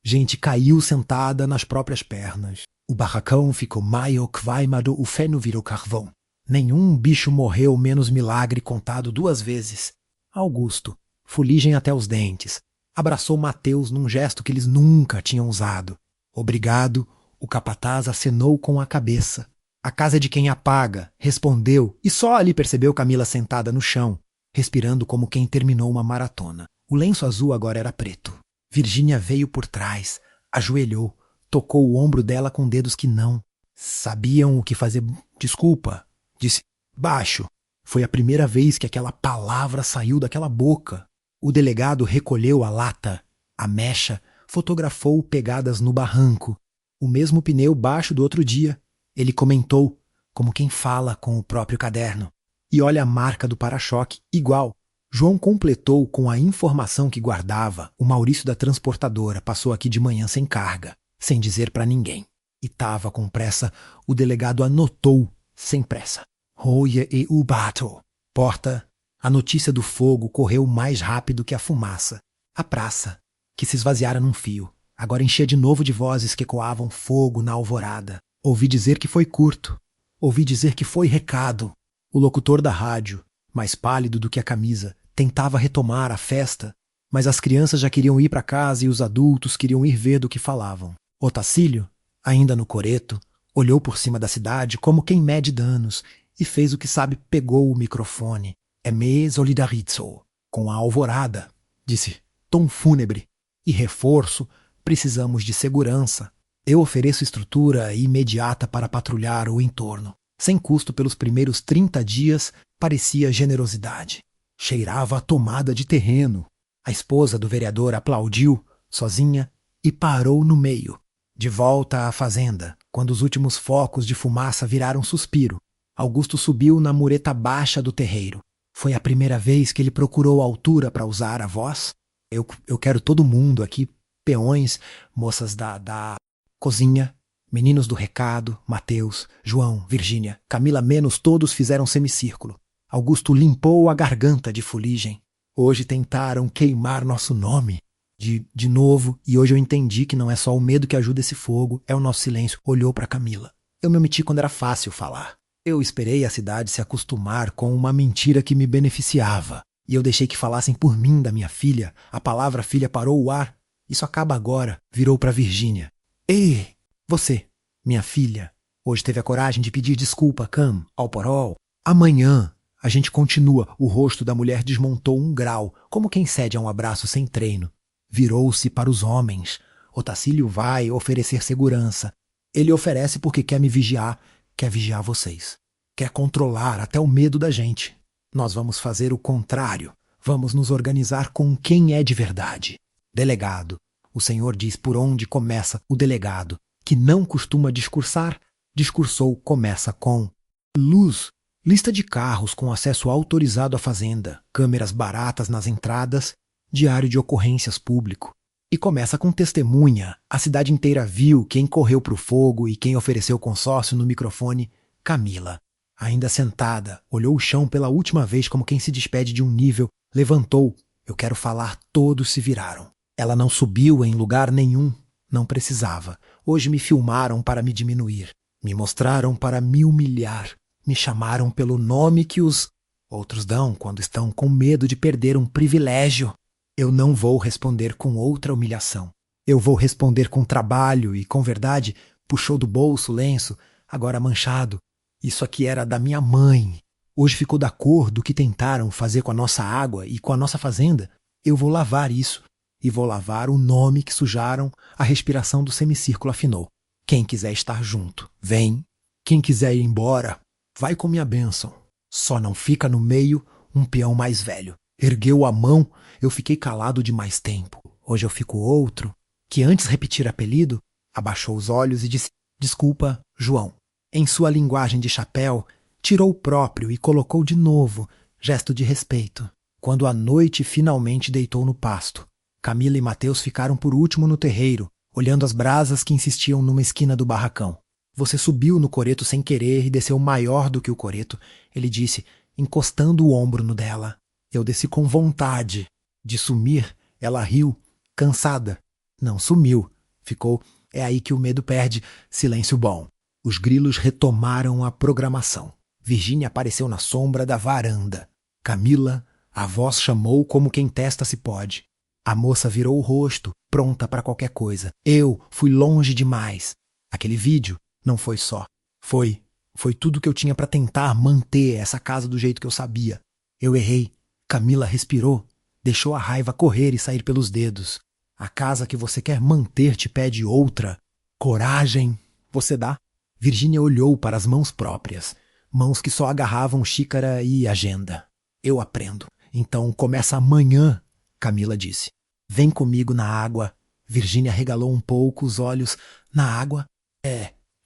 gente caiu sentada nas próprias pernas. O barracão ficou maio queimado, o feno virou carvão. Nenhum bicho morreu menos milagre contado 2 vezes. Augusto, fuligem até os dentes. Abraçou Mateus num gesto que eles nunca tinham usado. Obrigado, o capataz acenou com a cabeça. A casa é de quem apaga, respondeu, e só ali percebeu Camila sentada no chão, respirando como quem terminou uma maratona. O lenço azul agora era preto. Virgínia veio por trás, ajoelhou, tocou o ombro dela com dedos que não sabiam o que fazer. Desculpa, disse baixo. Foi a primeira vez que aquela palavra saiu daquela boca. O delegado recolheu a lata, a mecha, fotografou pegadas no barranco. O mesmo pneu baixo do outro dia. Ele comentou, como quem fala com o próprio caderno. E olha a marca do para-choque, igual. João completou com a informação que guardava. O Maurício da transportadora passou aqui de manhã sem carga, sem dizer para ninguém. E tava com pressa, o delegado anotou, sem pressa. Roia e Ubato. Porta. A notícia do fogo correu mais rápido que a fumaça. A praça, que se esvaziara num fio, agora enchia de novo de vozes que ecoavam fogo na alvorada. Ouvi dizer que foi curto. Ouvi dizer que foi recado. O locutor da rádio, mais pálido do que a camisa, tentava retomar a festa, mas as crianças já queriam ir para casa e os adultos queriam ir ver do que falavam. Otacílio, ainda no coreto, olhou por cima da cidade como quem mede danos e fez o que sabe, pegou o microfone. É me solidarizo. Com a alvorada, disse, tom fúnebre. E reforço, precisamos de segurança. Eu ofereço estrutura imediata para patrulhar o entorno. Sem custo pelos primeiros 30 dias, parecia generosidade. Cheirava a tomada de terreno. A esposa do vereador aplaudiu, sozinha, e parou no meio. De volta à fazenda, quando os últimos focos de fumaça viraram suspiro, Augusto subiu na mureta baixa do terreiro. Foi a primeira vez que ele procurou altura para usar a voz. Eu quero todo mundo aqui, peões, moças da cozinha, meninos do recado, Mateus, João, Virgínia, Camila menos, todos fizeram semicírculo. Augusto limpou a garganta de fuligem. Hoje tentaram queimar nosso nome. De novo, e hoje eu entendi que não é só o medo que ajuda esse fogo, é o nosso silêncio. Olhou para Camila. Eu me omiti quando era fácil falar. Eu esperei a cidade se acostumar com uma mentira que me beneficiava. E eu deixei que falassem por mim da minha filha. A palavra filha parou o ar. Isso acaba agora. Virou para Virgínia. Ei, você, minha filha, hoje teve a coragem de pedir desculpa, Cam, ao porol. Amanhã a gente continua. O rosto da mulher desmontou um grau, como quem cede a um abraço sem treino. Virou-se para os homens. Otacílio vai oferecer segurança. Ele oferece porque quer me vigiar, quer vigiar vocês. Quer controlar até o medo da gente. Nós vamos fazer o contrário. Vamos nos organizar com quem é de verdade. Delegado. O senhor diz por onde começa o delegado, que não costuma discursar, discursou começa com luz, lista de carros com acesso autorizado à fazenda, câmeras baratas nas entradas, diário de ocorrências público. E começa com testemunha. A cidade inteira viu quem correu para o fogo e quem ofereceu consórcio no microfone, Camila. Ainda sentada, olhou o chão pela última vez como quem se despede de um nível, levantou. Eu quero falar, todos se viraram. Ela não subiu em lugar nenhum. Não precisava. Hoje me filmaram para me diminuir. Me mostraram para me humilhar. Me chamaram pelo nome que os outros dão quando estão com medo de perder um privilégio. Eu não vou responder com outra humilhação. Eu vou responder com trabalho e, com verdade, puxou do bolso o lenço, agora manchado. Isso aqui era da minha mãe. Hoje ficou da cor do que tentaram fazer com a nossa água e com a nossa fazenda. Eu vou lavar isso. E vou lavar o nome que sujaram. A respiração do semicírculo afinou. Quem quiser estar junto, vem. Quem quiser ir embora, vai com minha bênção. Só não fica no meio um peão mais velho. Ergueu a mão, eu fiquei calado de mais tempo. Hoje eu fico outro, que antes repetir apelido, abaixou os olhos e disse, desculpa, João. Em sua linguagem de chapéu, tirou o próprio e colocou de novo, gesto de respeito. Quando a noite finalmente deitou no pasto, Camila e Mateus ficaram por último no terreiro, olhando as brasas que insistiam numa esquina do barracão. Você subiu no coreto sem querer e desceu maior do que o coreto, ele disse, encostando o ombro no dela. Eu desci com vontade de sumir. Ela riu, cansada. Não sumiu. Ficou. É aí que o medo perde. Silêncio bom. Os grilos retomaram a programação. Virgínia apareceu na sombra da varanda. Camila, a voz chamou como quem testa se pode. A moça virou o rosto, pronta para qualquer coisa. Eu fui longe demais. Aquele vídeo não foi só. Foi tudo que eu tinha para tentar manter essa casa do jeito que eu sabia. Eu errei. Camila respirou, deixou a raiva correr e sair pelos dedos. A casa que você quer manter te pede outra. Coragem, você dá? Virgínia olhou para as mãos próprias, mãos que só agarravam xícara e agenda. Eu aprendo. Então começa amanhã, Camila disse. Vem comigo na água. Virgínia regalou um pouco os olhos. Na água?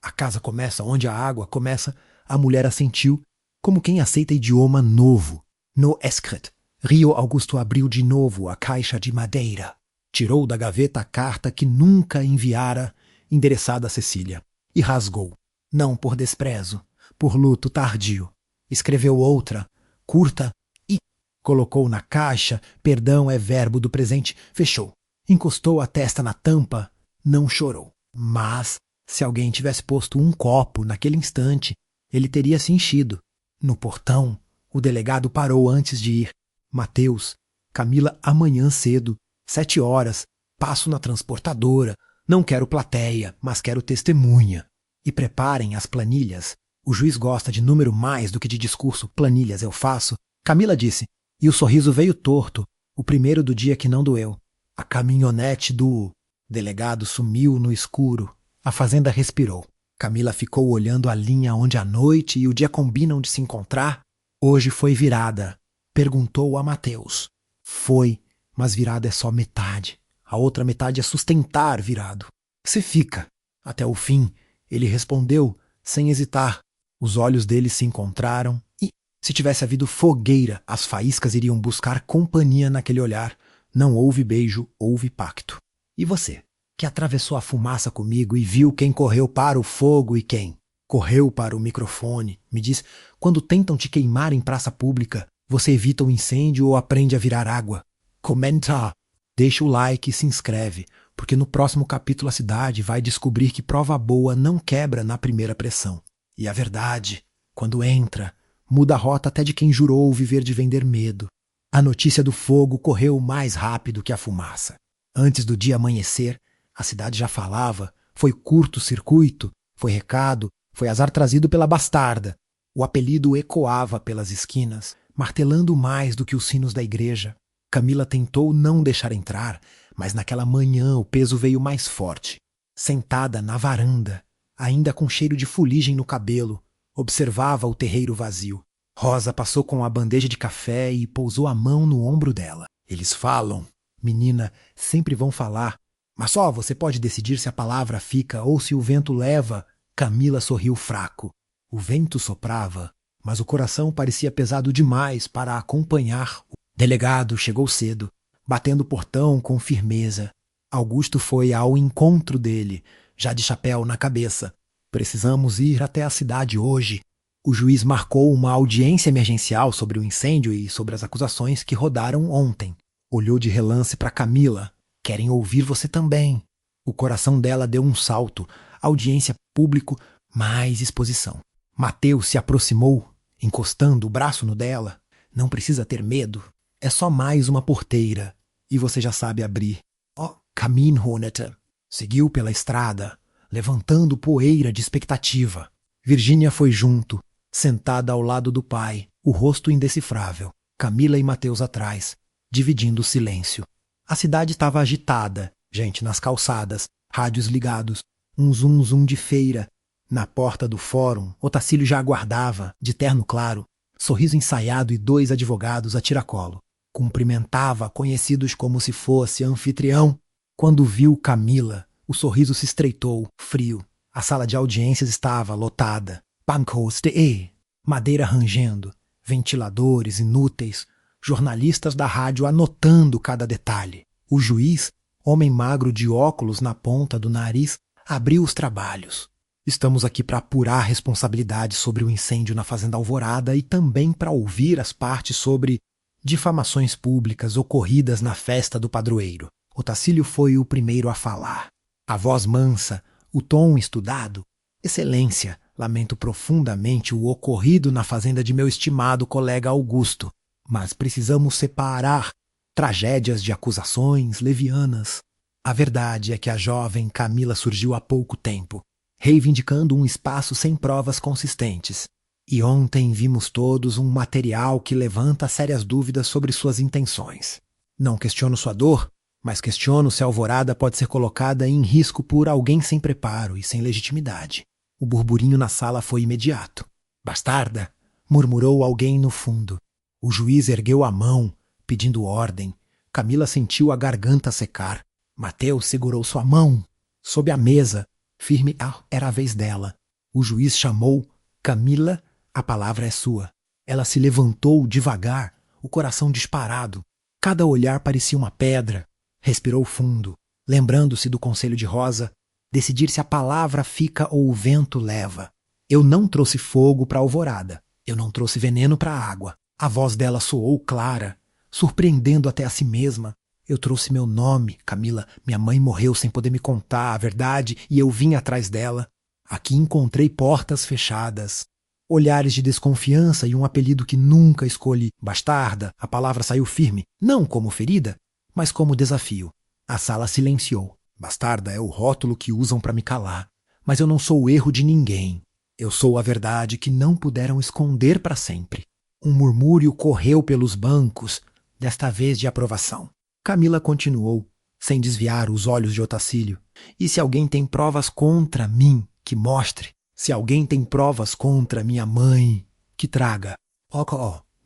A casa começa onde a água começa. A mulher assentiu, como quem aceita idioma novo. No escrit. Rio Augusto abriu de novo a caixa de madeira. Tirou da gaveta a carta que nunca enviara, endereçada a Cecília, e rasgou. Não por desprezo, por luto tardio. Escreveu outra, curta, e colocou na caixa. Perdão é verbo do presente. Fechou. Encostou a testa na tampa. Não chorou. Mas, se alguém tivesse posto um copo naquele instante, ele teria se enchido. No portão, o delegado parou antes de ir. Mateus, Camila amanhã cedo, 7 horas, passo na transportadora. Não quero plateia, mas quero testemunha. E preparem as planilhas. O juiz gosta de número mais do que de discurso. Planilhas eu faço. Camila disse, e o sorriso veio torto, o primeiro do dia que não doeu. A caminhonete do delegado sumiu no escuro. A fazenda respirou. Camila ficou olhando a linha onde a noite e o dia combinam de se encontrar. Hoje foi virada. Perguntou a Mateus. Foi, mas virada é só metade. A outra metade é sustentar virado. Você fica. Até o fim, ele respondeu, sem hesitar. Os olhos dele se encontraram e, se tivesse havido fogueira, as faíscas iriam buscar companhia naquele olhar. Não houve beijo, houve pacto. E você, que atravessou a fumaça comigo e viu quem correu para o fogo e quem correu para o microfone, me diz, quando tentam te queimar em praça pública, você evita o incêndio ou aprende a virar água? Comenta! Deixa o like e se inscreve, porque no próximo capítulo a cidade vai descobrir que prova boa não quebra na primeira pressão. E a verdade, quando entra, muda a rota até de quem jurou viver de vender medo. A notícia do fogo correu mais rápido que a fumaça. Antes do dia amanhecer, a cidade já falava, foi curto-circuito, foi recado, foi azar trazido pela bastarda. O apelido ecoava pelas esquinas, martelando mais do que os sinos da igreja. Camila tentou não deixar entrar, mas naquela manhã o peso veio mais forte. Sentada na varanda, ainda com cheiro de fuligem no cabelo, observava o terreiro vazio. Rosa passou com a bandeja de café e pousou a mão no ombro dela. Eles falam, menina, sempre vão falar, mas só você pode decidir se a palavra fica ou se o vento leva. Camila sorriu fraco. O vento soprava, mas o coração parecia pesado demais para acompanhar. O delegado chegou cedo, batendo o portão com firmeza. Augusto foi ao encontro dele, já de chapéu na cabeça. Precisamos ir até a cidade hoje. O juiz marcou uma audiência emergencial sobre o incêndio e sobre as acusações que rodaram ontem. Olhou de relance para Camila. Querem ouvir você também. O coração dela deu um salto. Audiência, público, mais exposição. Mateus se aproximou, encostando o braço no dela. Não precisa ter medo. É só mais uma porteira. E você já sabe abrir. Oh, Kaminhonete. Seguiu pela estrada, levantando poeira de expectativa. Virgínia foi junto, sentada ao lado do pai, o rosto indecifrável. Camila e Mateus atrás, dividindo o silêncio. A cidade estava agitada, gente nas calçadas, rádios ligados, um zum-zum de feira. Na porta do fórum, Otacílio já aguardava, de terno claro, sorriso ensaiado e 2 advogados a tiracolo. Cumprimentava conhecidos como se fosse anfitrião. Quando viu Camila, o sorriso se estreitou, frio. A sala de audiências estava lotada. Bancos de E, madeira rangendo, ventiladores inúteis, jornalistas da rádio anotando cada detalhe. O juiz, homem magro de óculos na ponta do nariz, abriu os trabalhos. Estamos aqui para apurar a responsabilidade sobre o incêndio na Fazenda Alvorada e também para ouvir as partes sobre difamações públicas ocorridas na festa do padroeiro. Otacílio foi o primeiro a falar. A voz mansa, o tom estudado. Excelência, lamento profundamente o ocorrido na fazenda de meu estimado colega Augusto, mas precisamos separar. tragédias de acusações levianas. A verdade é que a jovem Camila surgiu há pouco tempo, reivindicando um espaço sem provas consistentes. E ontem vimos todos um material que levanta sérias dúvidas sobre suas intenções. Não questiono sua dor, mas questiono se a alvorada pode ser colocada em risco por alguém sem preparo e sem legitimidade. O burburinho na sala foi imediato. Bastarda! Murmurou alguém no fundo. O juiz ergueu a mão, pedindo ordem. Camila sentiu a garganta secar. Mateus segurou sua mão. Sob a mesa, firme, era a vez dela. O juiz chamou: Camila, a palavra é sua. Ela se levantou devagar, o coração disparado. Cada olhar parecia uma pedra. Respirou fundo, lembrando-se do conselho de Rosa, decidir se a palavra fica ou o vento leva. Eu não trouxe fogo para a alvorada. Eu não trouxe veneno para a água. A voz dela soou clara, surpreendendo até a si mesma. Eu trouxe meu nome, Camila. Minha mãe morreu sem poder me contar a verdade e eu vim atrás dela. Aqui encontrei portas fechadas, olhares de desconfiança e um apelido que nunca escolhi. Bastarda, a palavra saiu firme, não como ferida, mas como desafio. A sala silenciou. Bastarda é o rótulo que usam para me calar. Mas eu não sou o erro de ninguém. Eu sou a verdade que não puderam esconder para sempre. Um murmúrio correu pelos bancos, desta vez de aprovação. Camila continuou, sem desviar os olhos de Otacílio. E se alguém tem provas contra mim, que mostre. Se alguém tem provas contra minha mãe, que traga.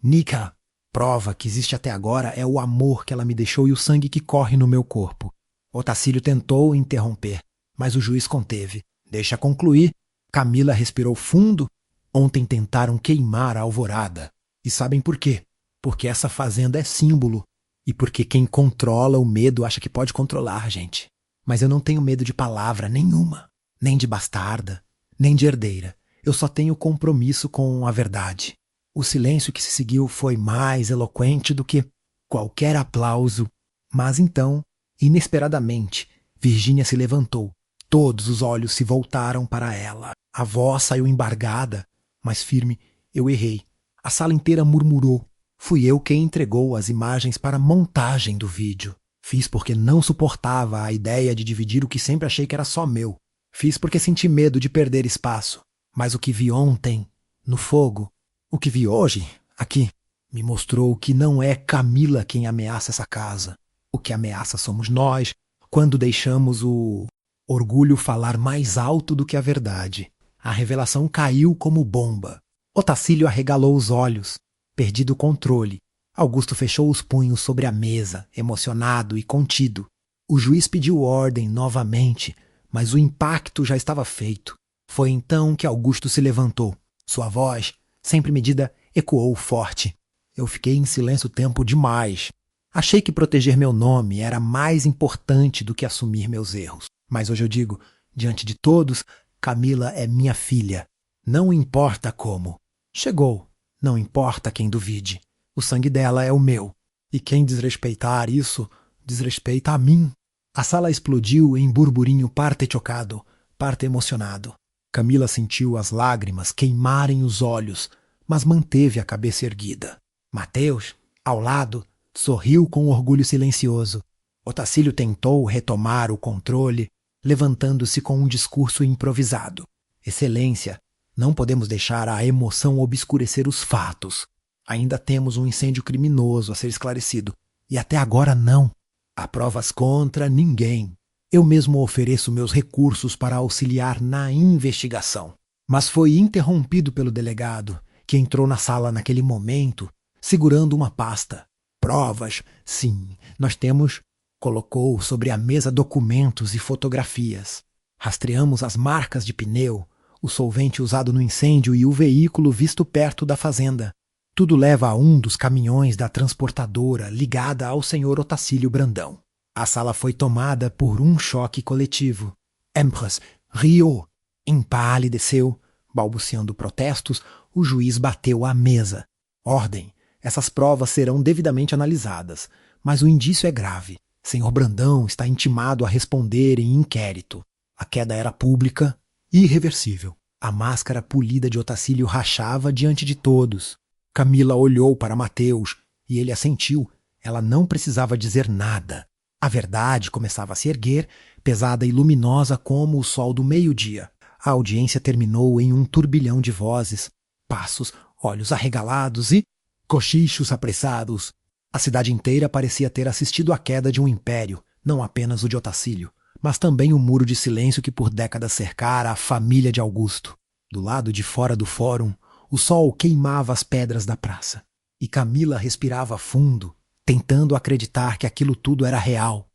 Nika. Prova que existe até agora é o amor que ela me deixou e o sangue que corre no meu corpo. Otacílio tentou interromper, mas o juiz conteve. Deixa concluir. Camila respirou fundo. Ontem tentaram queimar a alvorada. E sabem por quê? Porque essa fazenda é símbolo. E porque quem controla o medo acha que pode controlar, gente. Mas eu não tenho medo de palavra nenhuma. Nem de bastarda, nem de herdeira. Eu só tenho compromisso com a verdade. O silêncio que se seguiu foi mais eloquente do que qualquer aplauso. Mas então, inesperadamente, Virgínia se levantou. Todos os olhos se voltaram para ela. A voz saiu embargada, mas firme. Eu errei. A sala inteira murmurou. Fui eu quem entregou as imagens para a montagem do vídeo. Fiz porque não suportava a ideia de dividir o que sempre achei que era só meu. Fiz porque senti medo de perder espaço. Mas o que vi ontem, no fogo, o que vi hoje, aqui, me mostrou que não é Camila quem ameaça essa casa. O que ameaça somos nós, quando deixamos o orgulho falar mais alto do que a verdade. A revelação caiu como bomba. Otacílio arregalou os olhos, perdido o controle. Augusto fechou os punhos sobre a mesa, emocionado e contido. O juiz pediu ordem novamente, mas o impacto já estava feito. Foi então que Augusto se levantou. Sua voz, sempre medida, ecoou forte. Eu fiquei em silêncio tempo demais. Achei que proteger meu nome era mais importante do que assumir meus erros. Mas hoje eu digo, diante de todos, Camila é minha filha. Não importa como. Chegou. Não importa quem duvide. O sangue dela é o meu. E quem desrespeitar isso, desrespeita a mim. A sala explodiu em burburinho parte chocado, parte emocionado. Camila sentiu as lágrimas queimarem os olhos, mas manteve a cabeça erguida. Mateus, ao lado, sorriu com orgulho silencioso. Otacílio tentou retomar o controle, levantando-se com um discurso improvisado. Excelência, não podemos deixar a emoção obscurecer os fatos. Ainda temos um incêndio criminoso a ser esclarecido. E até agora não. Há provas contra ninguém. Eu mesmo ofereço meus recursos para auxiliar na investigação. Mas foi interrompido pelo delegado, que entrou na sala naquele momento, segurando uma pasta. Provas, sim, nós temos. Colocou sobre a mesa documentos e fotografias. Rastreamos as marcas de pneu, o solvente usado no incêndio e o veículo visto perto da fazenda. Tudo leva a um dos caminhões da transportadora ligada ao senhor Otacílio Brandão. A sala foi tomada por um choque coletivo. Empress riu, empalideceu, balbuciando protestos, o juiz bateu à mesa. Ordem, essas provas serão devidamente analisadas, mas o indício é grave. Senhor Brandão está intimado a responder em inquérito. A queda era pública e irreversível. A máscara polida de Otacílio rachava diante de todos. Camila olhou para Mateus e ele assentiu, Ela não precisava dizer nada. A verdade começava a se erguer, pesada e luminosa como o sol do meio-dia. A audiência terminou em um turbilhão de vozes, passos, olhos arregalados e cochichos apressados. A cidade inteira parecia ter assistido à queda de um império, não apenas o de Otacílio, mas também o muro de silêncio que por décadas cercara a família de Augusto. Do lado de fora do fórum, o sol queimava as pedras da praça. E Camila respirava fundo, tentando acreditar que aquilo tudo era real.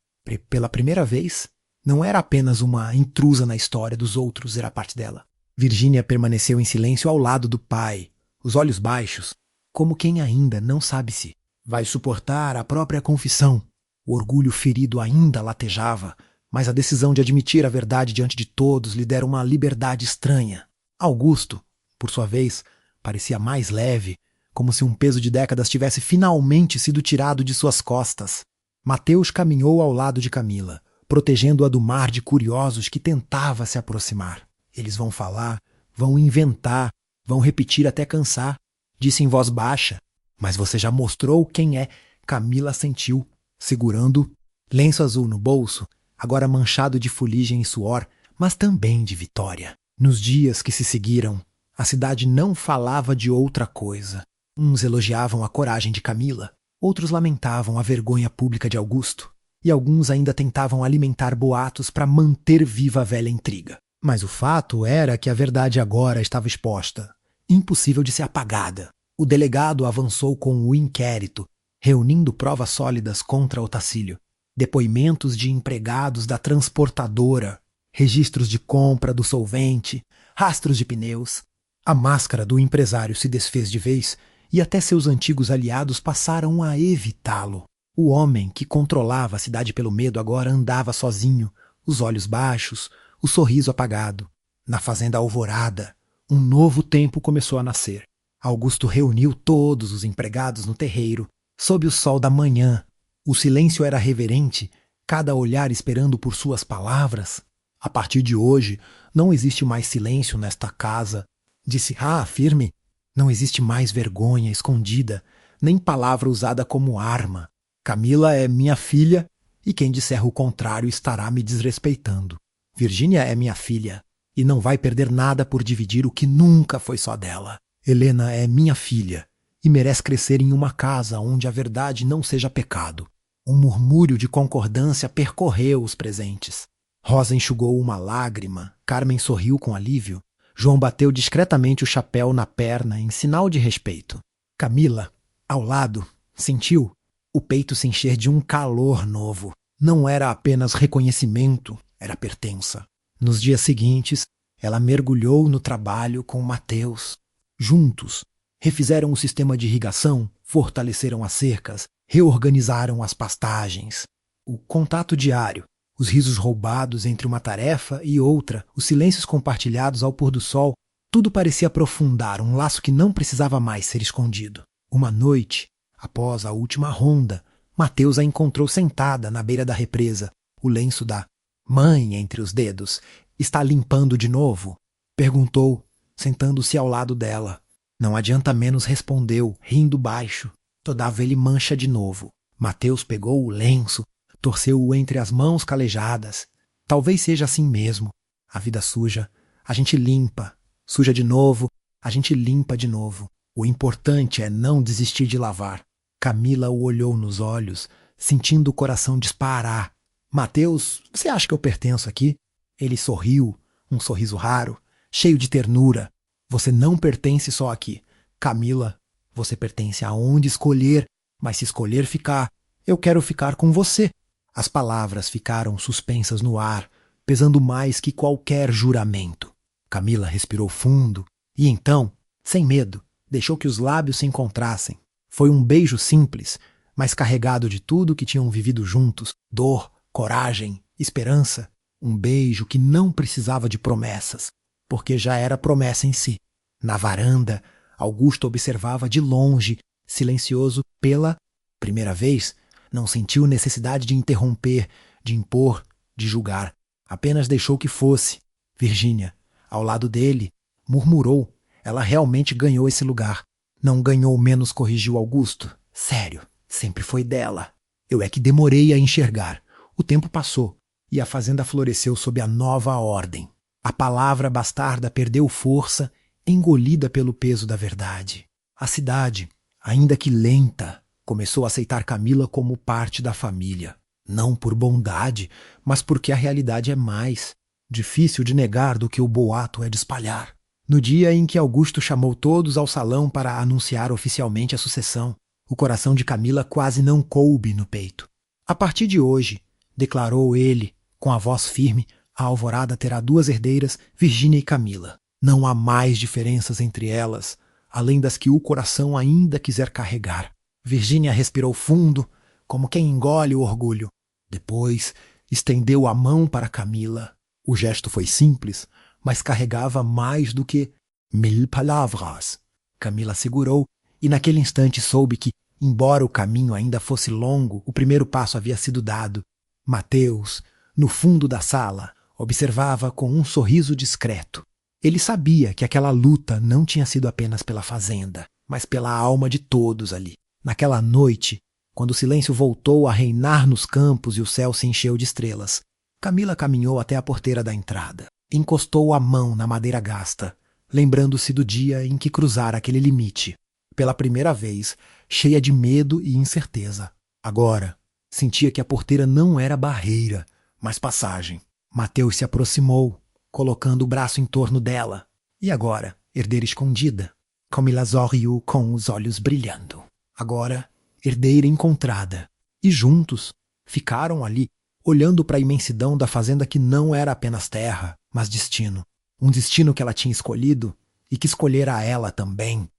Pela primeira vez, não era apenas uma intrusa na história dos outros, era parte dela. Virgínia permaneceu em silêncio ao lado do pai, os olhos baixos, como quem ainda não sabe se vai suportar a própria confissão. O orgulho ferido ainda latejava, mas a decisão de admitir a verdade diante de todos lhe dera uma liberdade estranha. Augusto, por sua vez, parecia mais leve, como se um peso de décadas tivesse finalmente sido tirado de suas costas. Mateus caminhou ao lado de Camila, protegendo-a do mar de curiosos que tentava se aproximar. Eles vão falar, vão inventar, vão repetir até cansar, disse em voz baixa. Mas você já mostrou quem é. Camila assentiu, segurando lenço azul no bolso, agora manchado de fuligem e suor, mas também de vitória. Nos dias que se seguiram, a cidade não falava de outra coisa. Uns elogiavam a coragem de Camila, outros lamentavam a vergonha pública de Augusto, e alguns ainda tentavam alimentar boatos para manter viva a velha intriga. Mas o fato era que a verdade agora estava exposta, impossível de ser apagada. O delegado avançou com o inquérito, reunindo provas sólidas contra Otacílio, depoimentos de empregados da transportadora, registros de compra do solvente, rastros de pneus. A máscara do empresário se desfez de vez e até seus antigos aliados passaram a evitá-lo. O homem que controlava a cidade pelo medo agora andava sozinho, os olhos baixos, o sorriso apagado. Na fazenda Alvorada, um novo tempo começou a nascer. Augusto reuniu todos os empregados no terreiro, sob o sol da manhã. O silêncio era reverente, cada olhar esperando por suas palavras. A partir de hoje, não existe mais silêncio nesta casa, disse firme. Não existe mais vergonha escondida, nem palavra usada como arma. Camila é minha filha, e quem disser o contrário estará me desrespeitando. Virgínia é minha filha, e não vai perder nada por dividir o que nunca foi só dela. Helena é minha filha, e merece crescer em uma casa onde a verdade não seja pecado. Um murmúrio de concordância percorreu os presentes. Rosa enxugou uma lágrima, Carmen sorriu com alívio. João bateu discretamente o chapéu na perna em sinal de respeito. Camila, ao lado, sentiu o peito se encher de um calor novo. Não era apenas reconhecimento, era pertença. Nos dias seguintes, ela mergulhou no trabalho com Mateus. Juntos, refizeram o sistema de irrigação, fortaleceram as cercas, reorganizaram as pastagens. O contato diário, os risos roubados entre uma tarefa e outra, os silêncios compartilhados ao pôr do sol, tudo parecia aprofundar um laço que não precisava mais ser escondido. Uma noite, após a última ronda, Mateus a encontrou sentada na beira da represa, o lenço da mãe entre os dedos. Está limpando de novo? Perguntou, sentando-se ao lado dela. Não adianta menos, respondeu, rindo baixo. Todava ele mancha de novo. Mateus pegou o lenço, torceu-o entre as mãos calejadas. Talvez seja assim mesmo. A vida suja, a gente limpa. Suja de novo, a gente limpa de novo. O importante é não desistir de lavar. Camila o olhou nos olhos, sentindo o coração disparar. Mateus, você acha que eu pertenço aqui? Ele sorriu, um sorriso raro, cheio de ternura. Você não pertence só aqui. Camila, você pertence aonde escolher, mas se escolher ficar, eu quero ficar com você. As palavras ficaram suspensas no ar, pesando mais que qualquer juramento. Camila respirou fundo e então, sem medo, deixou que os lábios se encontrassem. Foi um beijo simples, mas carregado de tudo que tinham vivido juntos, dor, coragem, esperança. Um beijo que não precisava de promessas, porque já era promessa em si. Na varanda, Augusto observava de longe, silencioso pela primeira vez. Não sentiu necessidade de interromper, de impor, de julgar. Apenas deixou que fosse. Virgínia, ao lado dele, murmurou. Ela realmente ganhou esse lugar. Não ganhou menos, corrigiu Augusto. Sério, Sempre foi dela. Eu é que demorei a enxergar. O tempo passou e a fazenda floresceu sob a nova ordem. A palavra bastarda perdeu força, engolida pelo peso da verdade. A cidade, ainda que lenta, começou a aceitar Camila como parte da família. Não por bondade, mas porque a realidade é mais difícil de negar do que o boato é de espalhar. No dia em que Augusto chamou todos ao salão para anunciar oficialmente a sucessão, o coração de Camila quase não coube no peito. A partir de hoje, declarou ele, com a voz firme, a alvorada terá 2 herdeiras, Virgínia e Camila. Não há mais diferenças entre elas, além das que o coração ainda quiser carregar. Virgínia respirou fundo, como quem engole o orgulho. Depois, estendeu a mão para Camila. O gesto foi simples, mas carregava mais do que 1000 palavras. Camila segurou, e naquele instante soube que, embora o caminho ainda fosse longo, o primeiro passo havia sido dado. Mateus, no fundo da sala, observava com um sorriso discreto. Ele sabia que aquela luta não tinha sido apenas pela fazenda, mas pela alma de todos ali. Naquela noite, quando o silêncio voltou a reinar nos campos e o céu se encheu de estrelas, Camila caminhou até a porteira da entrada. Encostou a mão na madeira gasta, lembrando-se do dia em que cruzara aquele limite. Pela primeira vez, cheia de medo e incerteza. Agora, sentia que a porteira não era barreira, mas passagem. Mateus se aproximou, colocando o braço em torno dela. E agora, herdeira escondida. Camila sorriu com os olhos brilhando. Agora, herdeira encontrada. E juntos, ficaram ali, olhando para a imensidão da fazenda que não era apenas terra, mas destino. Um destino que ela tinha escolhido e que escolhera a ela também.